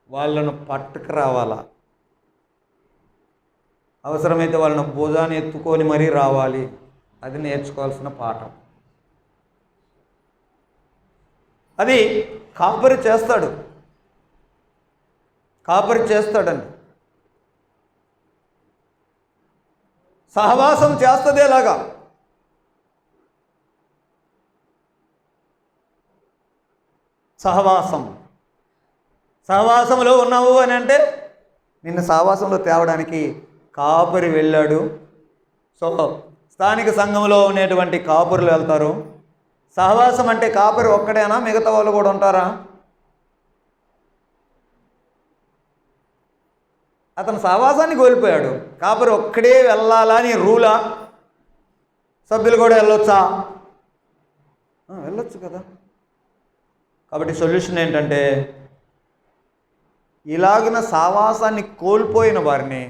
వాళ్ళను పట్టుకురావాలా. అవసరమైతే వాళ్ళను భుజాన్ని ఎత్తుకొని మరీ రావాలి. అది నేర్చుకోవాల్సిన పాఠం. అది కాపరి చేస్తాడండి. సహవాసం చేస్తుంది. ఎలాగా? సహవాసంలో ఉన్నావు అని అంటే నిన్ను సహవాసంలో తేవడానికి కాపరి వెళ్ళాడు. సో స్థానిక సంఘంలో ఉండేటువంటి కాపరులు వెళ్తారు. సహవాసం అంటే కాపరి ఒక్కడేనా? మిగతా వాళ్ళు కూడా ఉంటారా? అతను సహవాసాన్ని కోల్పోయాడు. కాపరి ఒక్కడే వెళ్ళాలని రూలా? సభ్యులు కూడా వెళ్ళొచ్చా? వెళ్ళొచ్చు కదా. కాబట్టి సొల్యూషన్ ఏంటంటే ఇలాగిన సహవాసాన్ని కోల్పోయిన వారిని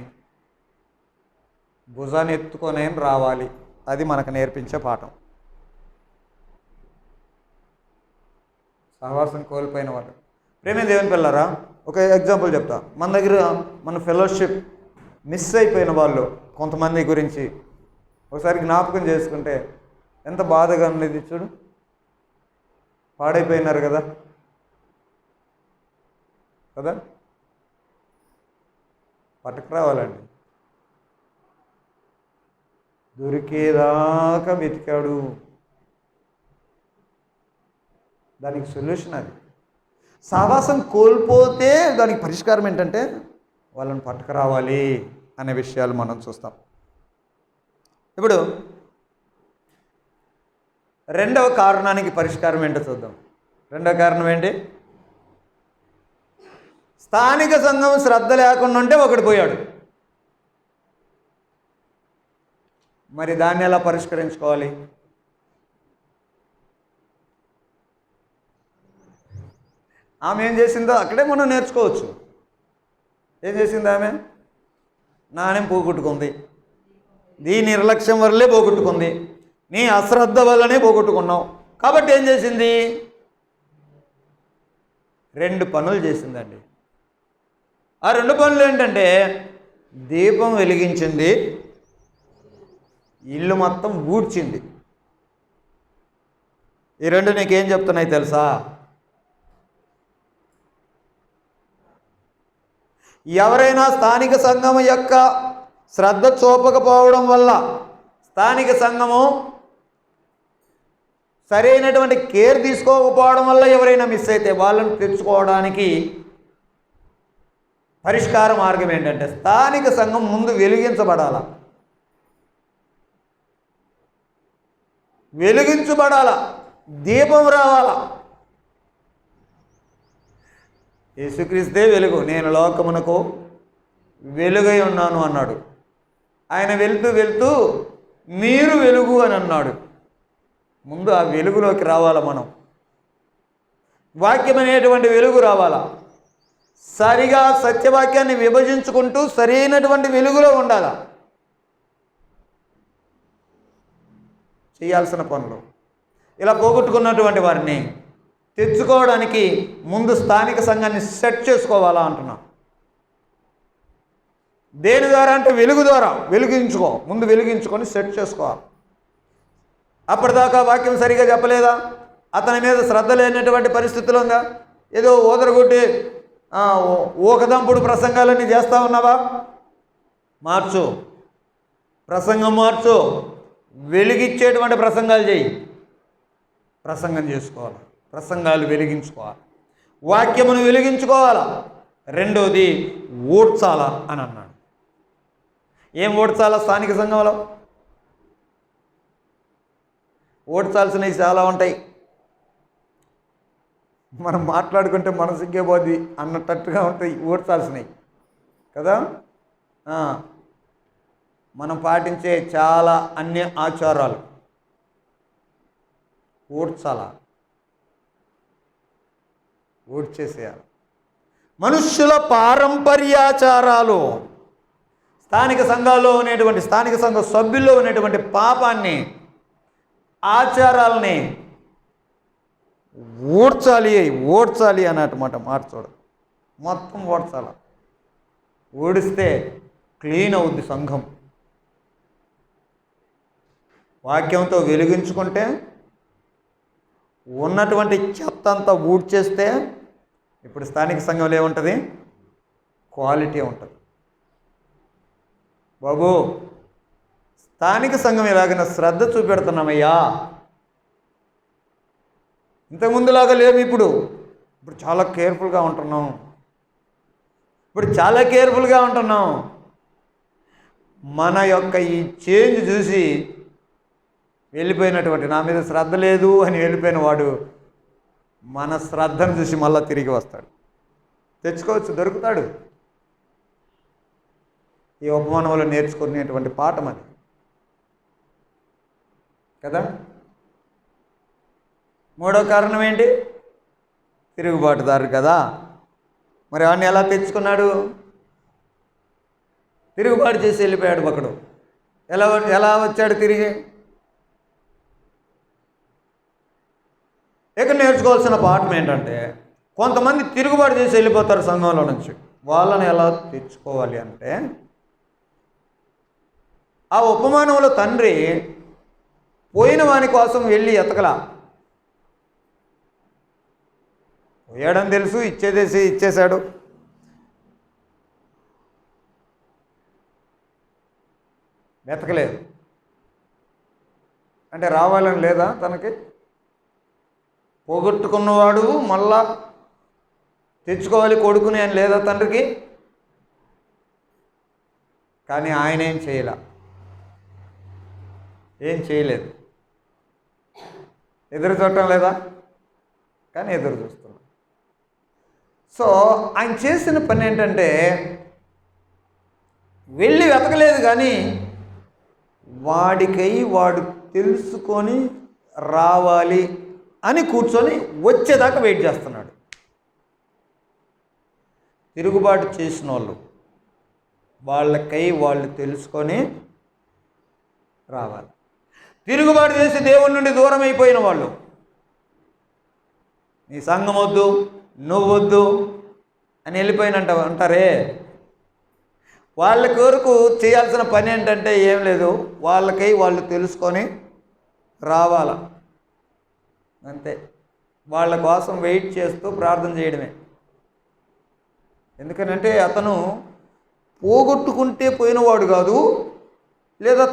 భుజాన్ని ఎత్తుకొని రావాలి. అది మనకు నేర్పించే పాఠం. సహవాసం కోల్పోయిన వాళ్ళు. ప్రేమ దేవుని పిల్లరా, ఒక ఎగ్జాంపుల్ చెప్తా. మన దగ్గర మన ఫెలోషిప్ మిస్ అయిపోయిన వాళ్ళు కొంతమంది గురించి ఒకసారి జ్ఞాపకం చేసుకుంటే ఎంత బాధగా ఉండేది. చూడు, పాడైపోయినారు కదా. పట్టుకురావాలండి. దొరికేదాకా వెతికాడు. దానికి సొల్యూషన్ అది. సహవాసం కోల్పోతే దానికి పరిష్కారం ఏంటంటే వాళ్ళని పట్టుకురావాలి అనే విషయాలు మనం చూస్తాం. ఇప్పుడు రెండవ కారణానికి పరిష్కారం ఏంటో చూద్దాం. రెండవ కారణం ఏంటి? స్థానిక సంఘం శ్రద్ధ లేకుండా ఉంటే ఒకడు పోయాడు. మరి దాన్ని ఎలా పరిష్కరించుకోవాలి? ఆమె ఏం చేసిందో అక్కడే మనం నేర్చుకోవచ్చు. ఏం చేసింది ఆమె? నాణ్యం పోగొట్టుకుంది. నీ నిర్లక్ష్యం వల్లే పోగొట్టుకుంది. నీ అశ్రద్ధ వల్లనే పోగొట్టుకున్నావు. కాబట్టి ఏం చేసింది? 2 పనులు చేసిందండి. ఆ 2 పనులు ఏంటంటే దీపం వెలిగించింది, ఇల్లు మొత్తం ఊడ్చింది. ఈ 2 నీకేం చెప్తున్నాయి తెలుసా? ఎవరైనా స్థానిక సంఘం యొక్క శ్రద్ధ చూపకపోవడం వల్ల, స్థానిక సంఘము సరైనటువంటి కేర్ తీసుకోకపోవడం వల్ల ఎవరైనా మిస్ అయితే వాళ్ళని తెచ్చుకోవడానికి పరిష్కార మార్గం ఏంటంటే స్థానిక సంఘం ముందు వెలిగించబడాల. దీపం రావాల. యేసుక్రీస్తే వెలుగు, నేను లోకమునకు వెలుగై ఉన్నాను అన్నాడు. ఆయన వెళ్తూ వెళ్తూ మీరు వెలుగు అని అన్నాడు. ముందు ఆ వెలుగులోకి రావాలా మనం. వాక్యం అనేటువంటి వెలుగు రావాలా. సరిగా సత్యవాక్యాన్ని విభజించుకుంటూ సరైనటువంటి వెలుగులో ఉండాలా. చేయాల్సిన పనులు. ఇలా పోగొట్టుకున్నటువంటి వారిని తెచ్చుకోవడానికి ముందు స్థానిక సంఘాన్ని సెట్ చేసుకోవాలా అంటున్నా. దేని ద్వారా అంటే వెలుగు ద్వారా. ముందు వెలిగించుకొని సెట్ చేసుకోవాలి. అప్పటిదాకా వాక్యం సరిగా చెప్పలేదా? అతని మీద శ్రద్ధ లేనటువంటి పరిస్థితులు ఉందా? ఏదో ఓదరగొట్టి ఊకదంపుడు ప్రసంగాలన్నీ చేస్తూ ఉన్నావా? మార్చు, ప్రసంగం మార్చు. వెలిగించేటువంటి ప్రసంగాలు చేయి. ప్రసంగం చేసుకోవాలి, ప్రసంగాలు వెలిగించుకోవాలి, వాక్యమును వెలిగించుకోవాలా. రెండోది ఓడ్చాలా అని అన్నాడు. ఏం ఓడ్చాలా? స్థానిక సంఘంలో ఓడ్చాల్సినవి చాలా ఉంటాయి. మనం మాట్లాడుకుంటే మనసుకే పోద్ది అన్నట్టుగా ఉంటాయి ఓడ్చాల్సినవి కదా. మనం పాటించే చాలా అన్య ఆచారాలు ఓడ్చేసేయాలి. మనుష్యుల పారంపర్యాచారాలు, స్థానిక సంఘాల్లో ఉన్నటువంటి స్థానిక సంఘ సభ్యుల్లో ఉన్నటువంటి పాపాన్ని, ఆచారాలని ఓడ్చాలి అన్నమాట. మార్చోడు, మొత్తం ఓడ్చాలి. ఓడిస్తే క్లీన్ అవుద్ది సంఘం. వాక్యంతో వెలిగించుకుంటే ఉన్నటువంటి చెత్త అంతా ఊడ్చేస్తే ఇప్పుడు స్థానిక సంఘంలో ఏముంటుంది? క్వాలిటీ ఉంటుంది. బాబు, స్థానిక సంఘం ఎలాగైనా శ్రద్ధ చూపెడుతున్నామయ్యా. ఇంతకుముందులాగా లేవు. ఇప్పుడు చాలా కేర్ఫుల్గా ఉంటున్నాం. మన యొక్క ఈ చేంజ్ చూసి వెళ్ళిపోయినటువంటి, నా మీద శ్రద్ధ లేదు అని వెళ్ళిపోయిన వాడు మన శ్రద్ధను చూసి మళ్ళీ తిరిగి వస్తాడు. తెచ్చుకోవచ్చు, దొరుకుతాడు. ఈ ఉపమానంలో నేర్చుకునేటువంటి పాఠం అది కదా. మూడో కారణం ఏంటి? తిరుగుబాటుదారు కదా. మరి వాడిని ఎలా తెచ్చుకున్నాడు? తిరుగుబాటు చేసి వెళ్ళిపోయాడు ఒకడు. ఎలా వచ్చాడు తిరిగి? ఇక్కడ నేర్చుకోవాల్సిన పాఠం ఏంటంటే, కొంతమంది తిరుగుబాటు చేసి వెళ్ళిపోతారు సంఘంలో నుంచి. వాళ్ళని ఎలా తెచ్చుకోవాలి అంటే, ఆ ఉపమానంలో తండ్రి పోయిన వాని కోసం వెళ్ళి ఎతకలా. పోయాడని తెలుసు, ఇచ్చేసాడు. వెతకలేదు అంటే రావాలని లేదా తనకి? పోగొట్టుకున్నవాడు మళ్ళా తెచ్చుకోవాలి కొడుకుని అని లేదా తండ్రికి? కానీ ఆయన ఏం చేయలేదు. ఎదురు చూడటం లేదా? కానీ ఎదురు చూస్తున్నాడు. సో ఆయన చేసిన పని ఏంటంటే, వెళ్ళి వెతకలేదు, కానీ వాడికై వాడు తెలుసుకొని రావాలి అని కూర్చొని వచ్చేదాకా వెయిట్ చేస్తున్నాడు. తిరుగుబాటు చేసిన వాళ్ళకై వాళ్ళు తెలుసుకొని రావాలి. తిరుగుబాటు చేసి దేవుని నుండి దూరం అయిపోయిన వాళ్ళు, నీ సంఘం వద్దు, నువ్వు వద్దు అని వెళ్ళిపోయినంట అంటారే, వాళ్ళ కొరకు చేయాల్సిన పని ఏంటంటే ఏం లేదు, వాళ్ళకై వాళ్ళు తెలుసుకొని రావాల, అంతే. వాళ్ళ కోసం వెయిట్ చేస్తూ ప్రార్థన చేయడమే. ఎందుకనంటే అతను పోగొట్టుకుంటే పోయినవాడు కాదు, లేదా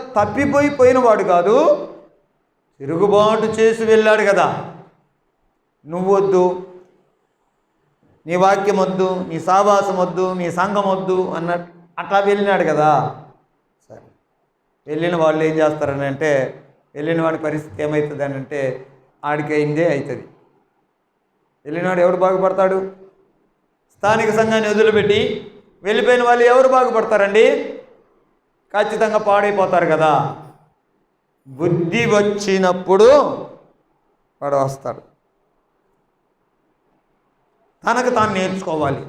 పోయినవాడు కాదు, తిరుగుబాటు చేసి వెళ్ళాడు కదా. నువ్వు వద్దు, నీ వాక్యం వద్దు, నీ సావాసం వద్దు, నీ సంఘం వద్దు అన్నట్టు అట్లా వెళ్ళినాడు కదా. సరే, వెళ్ళిన వాళ్ళు ఏం చేస్తారని అంటే, వెళ్ళిన వాడి పరిస్థితి ఏమవుతుంది అని అంటే ఆడికి అయిందే అవుతుంది. వెళ్ళినాడు ఎవరు బాగుపడతాడు? స్థానిక సంఘాన్ని వదిలిపెట్టి వెళ్ళిపోయిన వాళ్ళు ఎవరు బాగుపడతారండి? ఖచ్చితంగా పాడైపోతారు కదా. బుద్ధి వచ్చినప్పుడు వాడు వస్తాడు. తనకు తాను నేర్చుకోవాలి,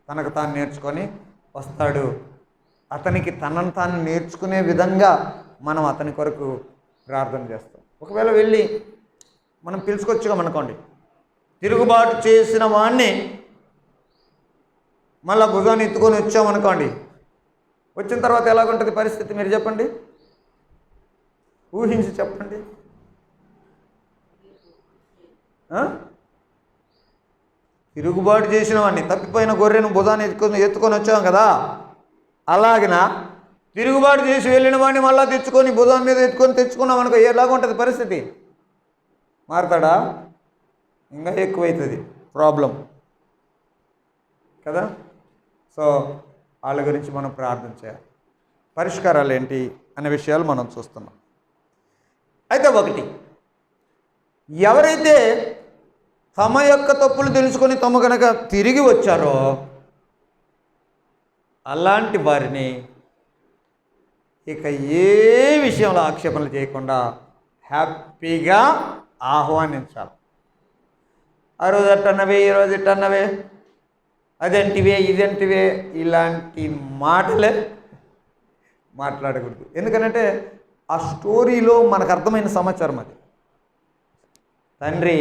తనకు తాను నేర్చుకొని వస్తాడు. అతనికి తనను తాను నేర్చుకునే విధంగా మనం అతని కొరకు ప్రార్థన చేస్తాం. ఒకవేళ వెళ్ళి మనం పిలుచుకొచ్చుకోమనుకోండి, తిరుగుబాటు చేసిన వాడిని మళ్ళీ భుజాన్ని ఎత్తుకొని వచ్చామనుకోండి, వచ్చిన తర్వాత ఎలాగుంటుంది పరిస్థితి మీరు చెప్పండి, ఊహించి చెప్పండి. తిరుగుబాటు చేసిన వాడిని, తప్పిపోయిన గొర్రెను భుజాన్ని ఎత్తుకొని వచ్చాం కదా, అలాగిన తిరుగుబాటు చేసి వెళ్ళిన వాడిని మళ్ళీ తెచ్చుకొని భుజాన్ని మీద తెచ్చుకున్నాం అనుకో, ఎలాగ ఉంటుంది పరిస్థితి? మారుతాడా? ఇంకా ఎక్కువైతుంది ప్రాబ్లం కదా. సో వాళ్ళ గురించి మనం ప్రార్థన చేయాలి. పరిష్కారాలు ఏంటి అనే విషయాలు మనం చూస్తున్నాం. అయితే ఒకటి, ఎవరైతే తమ యొక్క తప్పులు తెలుసుకొని తమ కనుక తిరిగి వచ్చారో అలాంటి వారిని ఇక ఏ విషయంలో ఆక్షేపణలు చేయకుండా హ్యాపీగా ఆహ్వానించాలి. ఆ రోజు అట్టన్నవే, ఈరోజు ఇట్టన్నవే, అదేంటివే ఇదేంటివే, ఇలాంటి మాటలే మాట్లాడకూడదు. ఎందుకంటే ఆ స్టోరీలో మనకు అర్థమైన సమాచారం అది. తండ్రి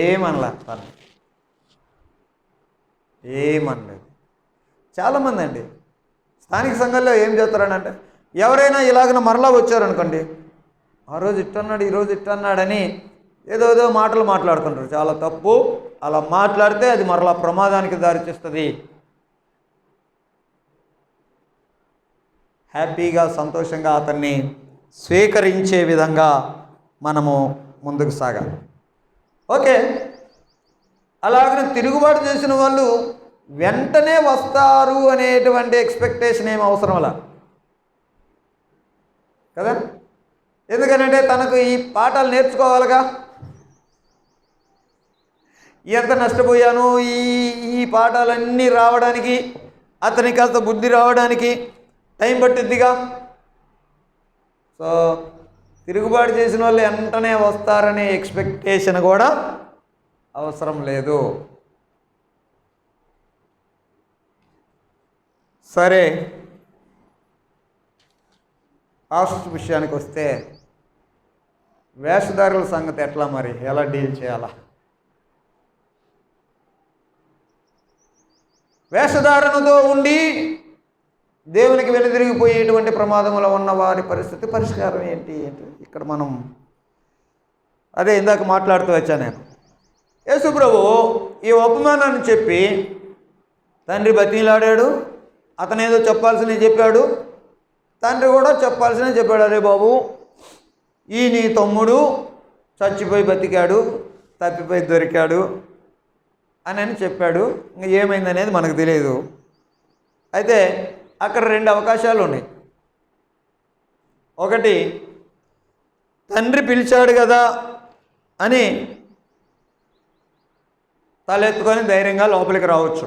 ఏమనలా, తను ఏమనలేదు. చాలామంది అండి స్థానిక సంఘాల్లో ఏం చేస్తారని అంటే, ఎవరైనా ఇలాగ మరలా వచ్చారనుకోండి, ఆ రోజు ఇట్టన్నాడు, ఈరోజు ఇట్టన్నాడని ఏదో మాటలు మాట్లాడుతుంటారు. చాలా తప్పు. అలా మాట్లాడితే అది మరలా ప్రమాదానికి దారితీస్తుంది. హ్యాపీగా సంతోషంగా అతన్ని స్వీకరించే విధంగా మనము ముందుకు సాగాలి. ఓకే, అలాగనే తిరుగుబాటు చేసిన వాళ్ళు వెంటనే వస్తారు అనేటువంటి ఎక్స్పెక్టేషన్ ఏం అవసరం అలా కదా. ఎందుకనంటే తనకు ఈ పాఠాలు నేర్చుకోవాలిగా. ఎంత నష్టపోయాను, ఈ పాఠాలన్నీ రావడానికి, అతనికి కాస్త బుద్ధి రావడానికి టైం పట్టిద్దిగా. సో తిరుగుబాటు చేసిన వాళ్ళు వెంటనే వస్తారనే ఎక్స్పెక్టేషన్ కూడా అవసరం లేదు. సరే, లాస్ట్ విషయానికి వస్తే వేషధారుల సంగతి ఎట్లా, మరి ఎలా డీల్ చేయాలా? వేషధారణతో ఉండి దేవునికి వెనుదిరిగిపోయేటువంటి ప్రమాదంలో ఉన్న వారి పరిస్థితి, పరిష్కారం ఏంటి? ఇక్కడ మనం అదే ఇందాక మాట్లాడుతూ వచ్చాను నేను. యేసు ప్రభువు ఈ ఉపమానాన్ని చెప్పి తండ్రి బతిలాడాడు, అతనేదో చెప్పాల్సినవి చెప్పాడు, తండ్రి కూడా చెప్పాల్సినవి చెప్పాడు. అరే బాబు, ఈ నీ తమ్ముడు చచ్చిపోయి బతికాడు, తప్పిపోయి దొరికాడు అని చెప్పాడు. ఇంకా ఏమైందనేది మనకు తెలియదు. అయితే అక్కడ రెండు అవకాశాలు ఉన్నాయి. ఒకటి, తండ్రి పిలిచాడు కదా అని తలెత్తుకొని ధైర్యంగా లోపలికి రావచ్చు.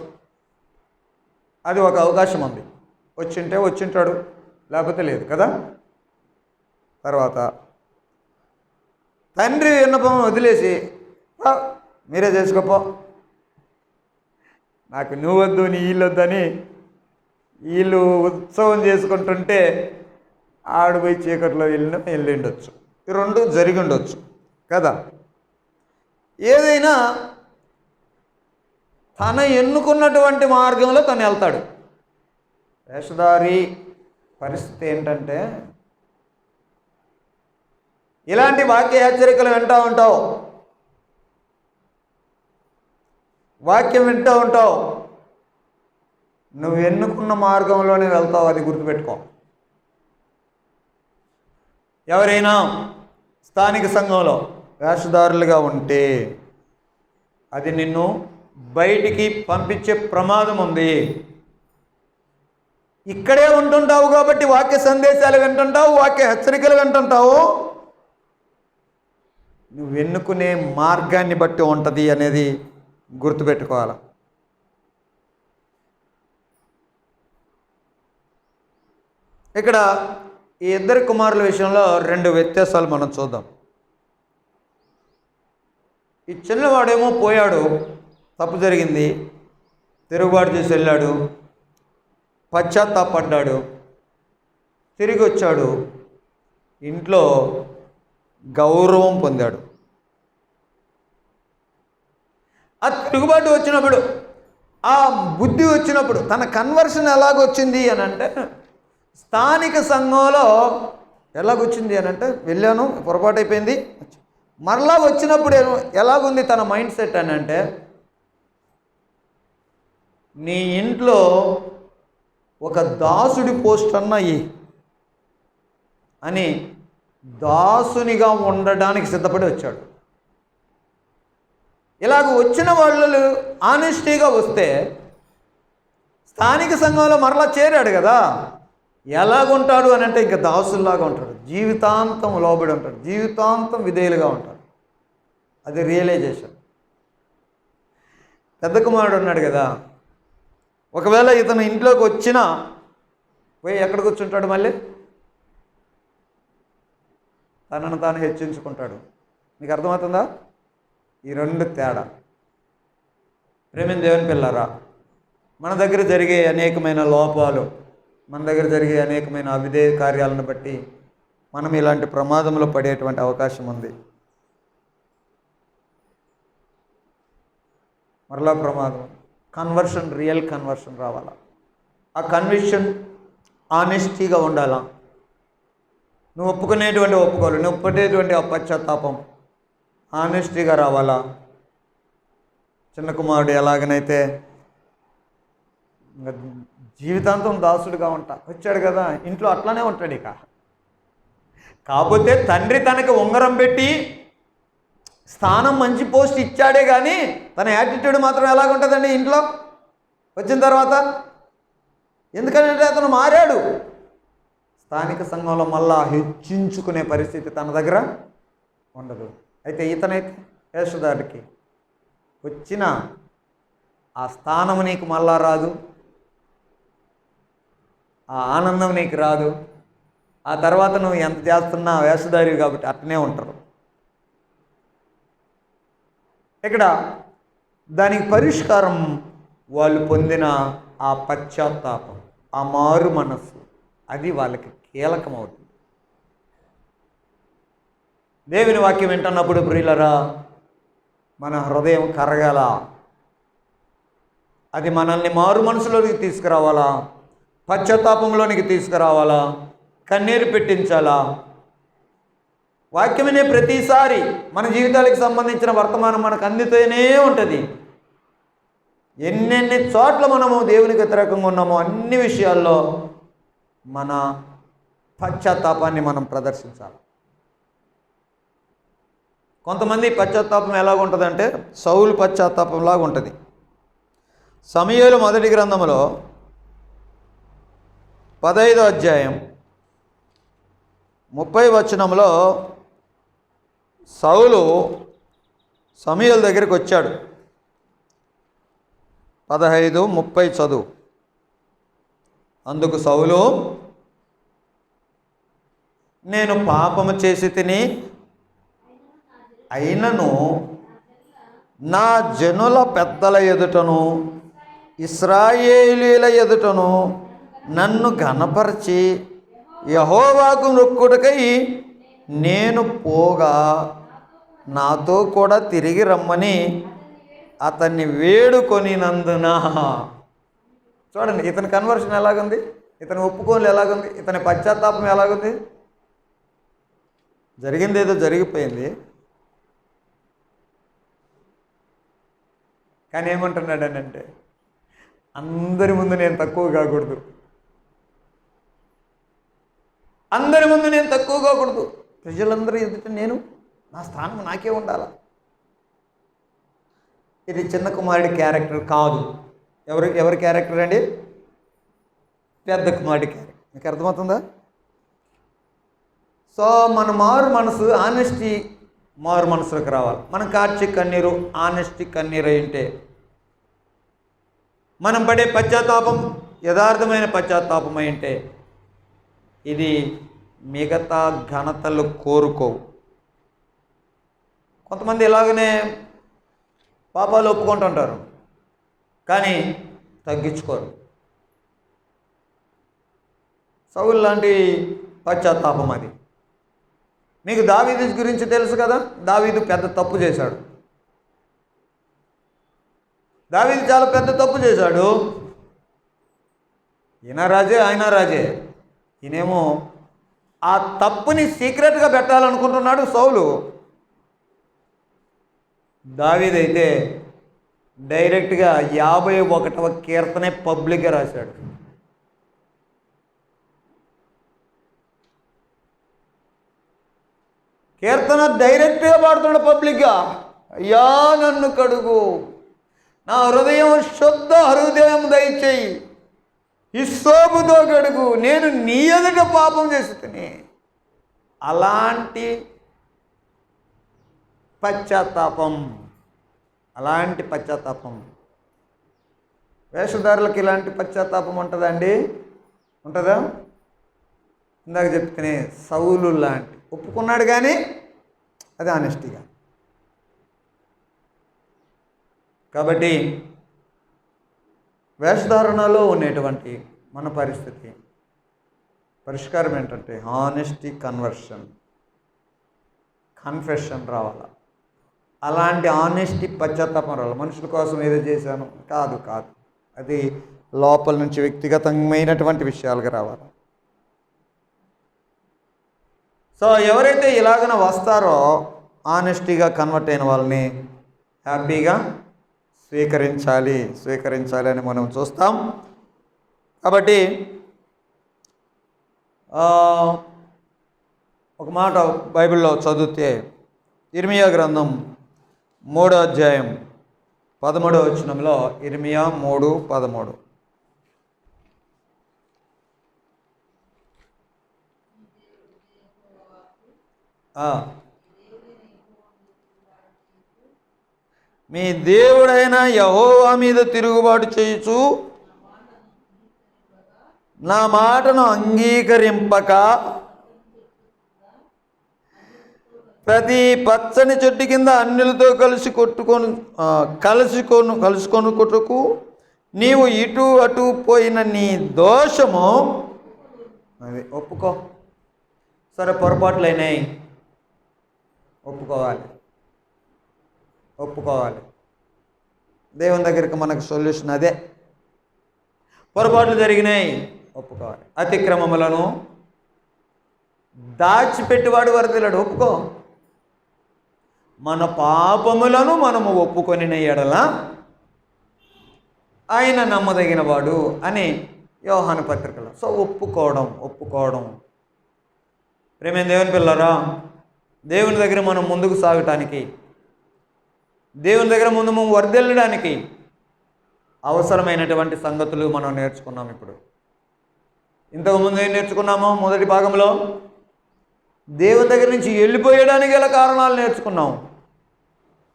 అది ఒక అవకాశం ఉంది. వచ్చింటే వచ్చింటాడు, లేకపోతే లేదు కదా. తర్వాత తండ్రి విన్నపం వదిలేసి మీరే చేసుకోపో, నాకు నువ్వు వద్దు, నీ వీళ్ళు వద్దని వీళ్ళు ఉత్సవం చేసుకుంటుంటే ఆడు పోయి చీకట్లో వెళ్ళిండొచ్చు. ఈ రెండు జరిగి ఉండొచ్చు కదా. ఏదైనా తన ఎన్నుకున్నటువంటి మార్గంలో తను వెళ్తాడు. వేషధారి పరిస్థితి ఏంటంటే, ఇలాంటి వాక్య హెచ్చరికలు వింటూ ఉంటావు, వాక్యం వింటూ ఉంటావు, నువ్వు ఎన్నుకున్న మార్గంలోనే వెళ్తావు. అది గుర్తుపెట్టుకో. ఎవరైనా స్థానిక సంఘంలో వేషధారులుగా ఉంటే అది నిన్ను బయటికి పంపించే ప్రమాదం ఉంది. ఇక్కడే ఉంటుంటావు కాబట్టి వాక్య సందేశాలు వింటుంటావు, వాక్య హెచ్చరికలు వింటుంటావు. నువ్వు ఎన్నుకునే మార్గాన్ని బట్టి ఉంటుంది అనేది గుర్తుపెట్టుకోవాలి. ఇక్కడ ఈ ఇద్దరు కుమారుల విషయంలో రెండు వ్యత్యాసాలు మనం చూద్దాం. ఈ చిన్నవాడేమో పోయాడు, తప్పు జరిగింది, తిరుగుబాటు చేసి వెళ్ళాడు, పశ్చాత్తాపడ్డాడు, తిరిగి వచ్చాడు, ఇంట్లో గౌరవం పొందాడు. ఆ తిరుగుబాటు వచ్చినప్పుడు, ఆ బుద్ధి వచ్చినప్పుడు, తన కన్వర్షన్ ఎలాగొచ్చింది అని అంటే, స్థానిక సంఘంలో ఎలాగొచ్చింది అని అంటే, వెళ్ళాను, పొరపాటు అయిపోయింది, మరలా వచ్చినప్పుడు ఎలాగుంది తన మైండ్ సెట్ అని అంటే, నీ ఇంట్లో ఒక దాసుడి పోస్ట్ అన్నయ్యి అని దాసునిగా ఉండడానికి సిద్ధపడి వచ్చాడు. ఇలాగ వచ్చిన వాళ్ళు ఆనెస్టీగా వస్తే స్థానిక సంఘంలో మరలా చేరాడు కదా, ఎలాగుంటాడు అని అంటే ఇంకా దాసుల్లాగా ఉంటాడు, జీవితాంతం లోబడి ఉంటాడు, జీవితాంతం విధేయులుగా ఉంటాడు. అది రియలైజేషన్. పెద్ద కుమారుడు ఉన్నాడు కదా, ఒకవేళ ఇతను ఇంట్లోకి వచ్చినా పోయి ఎక్కడ కూర్చుంటాడు, మళ్ళీ తనను తాను హెచ్చించుకుంటాడు. మీకు అర్థమవుతుందా? ఈ రెండు తేడా. ప్రేమిన దేవుని పిల్లరా, మన దగ్గర జరిగే అనేకమైన లోపాలు, మన దగ్గర జరిగే అనేకమైన అవిధేయ కార్యాలను బట్టి మనం ఇలాంటి ప్రమాదంలో పడేటువంటి అవకాశం ఉంది. మరలా ప్రమాదం. కన్వర్షన్, రియల్ కన్వర్షన్ రావాలా. ఆ కన్విక్షన్ ఆనెస్టీగా ఉండాలా. నువ్వు ఒప్పుకునేటువంటి ఒప్పుకోవాలి, నువ్వు ఒప్పుకునేటువంటి ఆ పశ్చాత్తాపం ఆనెస్టీగా రావాలా. చిన్న కుమారుడు ఎలాగనైతే జీవితాంతం దాసుడుగా వచ్చాడు కదా, ఇంట్లో అట్లానే ఉంటాడు. ఇక కాకపోతే తండ్రి తనకి ఉంగరం పెట్టి స్థానం, మంచి పోస్ట్ ఇచ్చాడే కానీ తన యాటిట్యూడ్ మాత్రం ఎలాగుంటుందండి ఇంట్లో వచ్చిన తర్వాత? ఎందుకంటే అతను మారాడు. స్థానిక సంఘంలో మళ్ళా హెచ్చించుకునే పరిస్థితి తన దగ్గర ఉండదు. అయితే ఇతనైతే వేషధారికి వచ్చిన ఆ స్థానం నీకు మళ్ళా రాదు, ఆ ఆనందం నీకు రాదు. ఆ తర్వాత నువ్వు ఎంత చేస్తున్నా వేషధారి కాబట్టి అట్నే ఉంటారు. ఇక్కడ దానికి పరిష్కారం వాళ్ళు పొందిన ఆ పశ్చాత్తాపం, ఆ మారు మనస్సు, అది వాళ్ళకి కీలకమవుతుంది. దేవుని వాక్యం వింటున్నప్పుడు ప్రియులరా, మన హృదయం కరగాల, అది మనల్ని మారు మనసులోనికి తీసుకురావాలా, పశ్చాత్తాపంలోనికి తీసుకురావాలా, కన్నీరు పెట్టించాలా. వాక్యం వినే ప్రతిసారి మన జీవితాలకు సంబంధించిన వర్తమానం మనకు అందుతూనే ఉంటుంది. ఎన్నెన్ని చోట్ల మనము దేవునికి వ్యతిరేకంగా ఉన్నామో అన్ని విషయాల్లో మన పశ్చాత్తాపాన్ని మనం ప్రదర్శించాలి. కొంతమంది పశ్చాత్తాపం ఎలాగుంటుందంటే సౌలు పశ్చాత్తాపంలాగా ఉంటుంది. సమూయేలు మొదటి గ్రంథంలో 15వ అధ్యాయం 30వ వచనంలో సౌలు సమూయేలు దగ్గరికి వచ్చాడు. 15:30 చదువు. అందుకు సౌలు, నేను పాపము చేసి తిని, అయినను నా జనుల పెద్దల ఎదుటను ఇశ్రాయేలీల ఎదుటను నన్ను ఘనపరిచి యెహోవాకు మొక్కుటకై నేను పోగా నాతో కూడా తిరిగి రమ్మని అతన్ని వేడుకొనినందున. చూడండి, ఇతని కన్వర్షన్ ఎలాగుంది, ఇతని ఒప్పుకోలు ఎలాగుంది, ఇతని పశ్చాత్తాపం ఎలాగుంది. జరిగింది ఏదో జరిగిపోయింది, కానీ ఏమంటున్నాడనంటే అందరి ముందు నేను తక్కువ కాకూడదు, అందరి ముందు నేను తక్కువ కాకూడదు, ప్రజలందరూ ఎదుట నేను నా స్థానం నాకే ఉండాల. ఇది చిన్న కుమారుడి క్యారెక్టర్ కాదు. ఎవరి క్యారెక్టర్ అండి? పెద్ద కుమారుడి క్యారెక్టర్. మీకు అర్థమవుతుందా? సో మన మారు మనసు ఆనెస్టీ మారు మనసులోకి రావాలి. మనం కార్చి కన్నీరు ఆనెస్టీ కన్నీరు అయింటే, మనం పడే పశ్చాత్తాపం యథార్థమైన పశ్చాత్తాపం అయింటే, ఇది మిగతా ఘనతలు కోరుకోవు. కొంతమంది ఇలాగనే పాపాలు ఒప్పుకుంటుంటారు, కానీ తగ్గించుకోరు. సౌలు లాంటి పశ్చాత్తాపం అది. మీకు దావీదు గురించి తెలుసు కదా, దావీదు పెద్ద తప్పు చేశాడు. దావీదు చాలా పెద్ద తప్పు చేశాడు. ఈయన రాజే, ఆయన రాజే. ఈయనేమో ఆ తప్పుని సీక్రెట్గా పెట్టాలనుకుంటున్నాడు సౌలు. దావీదైతే డైరెక్ట్గా 51వ కీర్తనే పబ్లిక్గా రాశాడు. కీర్తన డైరెక్ట్గా పాడుతున్నాడు పబ్లిక్గా. అయ్యా నన్ను కడుగు, నా హృదయం శుద్ధ హృదయం దయచేయి, హిస్సోపుతో కడుగు, నేను నీ ఎదుట పాపం చేస్తుని. అలాంటి పశ్చాత్తాపం, అలాంటి పశ్చాత్తాపం. వేషధారులకు ఇలాంటి పశ్చాత్తాపం ఉంటుందండి? ఉంటుందా? ఇందాక చెప్తేనే సౌలు లాంటి ఒప్పుకున్నాడు, కానీ అది ఆనెస్టీగా. కాబట్టి వేషధారణలో ఉండేటువంటి మన పరిస్థితి పరిష్కారం ఏంటంటే హానెస్టీ, కన్ఫెషన్ రావాలి. అలాంటి ఆనెస్టీ పశ్చాత్తాపం రావాలి. మనుషుల కోసం ఏదో చేశాను కాదు, అది లోపల నుంచి వ్యక్తిగతమైనటువంటి విషయాలుగా రావాలి. సో ఎవరైతే ఇలాగన వస్తారో ఆనెస్టీగా కన్వర్ట్ అయిన వాళ్ళని హ్యాపీగా స్వీకరించాలి అని మనం చూస్తాం. కాబట్టి ఒక మాట బైబిల్లో చదివితే ఇర్మియా గ్రంథం 3వ అధ్యాయం 13వ వచనంలో, ఇర్మియా 3:13, మీ దేవుడైన యెహోవా మీద తిరుగుబాటు చేయుచు నా మాటను అంగీకరింపక ప్రతి పచ్చని చెట్టు కింద అన్యులతో కలుసుకొనుటకు నీవు ఇటు అటు పోయిన నీ దోషము అది ఒప్పుకో. సరే, పొరపాట్లైనాయి, ఒప్పుకోవాలి. దేవుని దగ్గరికి మనకు సొల్యూషన్ అదే. పొరపాట్లు జరిగినాయి, ఒప్పుకోవాలి. అతిక్రమములను దాచిపెట్టివాడు వర్ధిల్లడు, ఒప్పుకో. మన పాపములను మనము ఒప్పుకొని ఎడల ఆయన నమ్మదగిన వాడు అని యోహాను పత్రికలో. సో ఒప్పుకోవడం. ప్రేమైన దేవుని పిల్లరా, దేవుని దగ్గర మనం ముందుకు సాగటానికి, దేవుని దగ్గర ముందు వర్ధిల్లడానికి అవసరమైనటువంటి సంగతులు మనం నేర్చుకున్నాం. ఇప్పుడు ఇంతకుముందు ఏం నేర్చుకున్నామో, మొదటి భాగంలో దేవుని దగ్గర నుంచి వెళ్ళిపోయడానికి గల కారణాలు నేర్చుకున్నాం.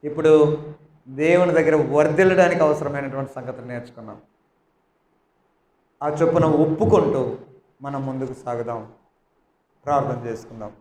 ఇప్పుడు దేవుని దగ్గర వర్ధిల్లడానికి అవసరమైనటువంటి సంగతులు నేర్చుకున్నాం. ఆ చొప్పున ఒప్పుకుంటూ మనం ముందుకు సాగుదాం. ప్రార్థన చేసుకుందాం.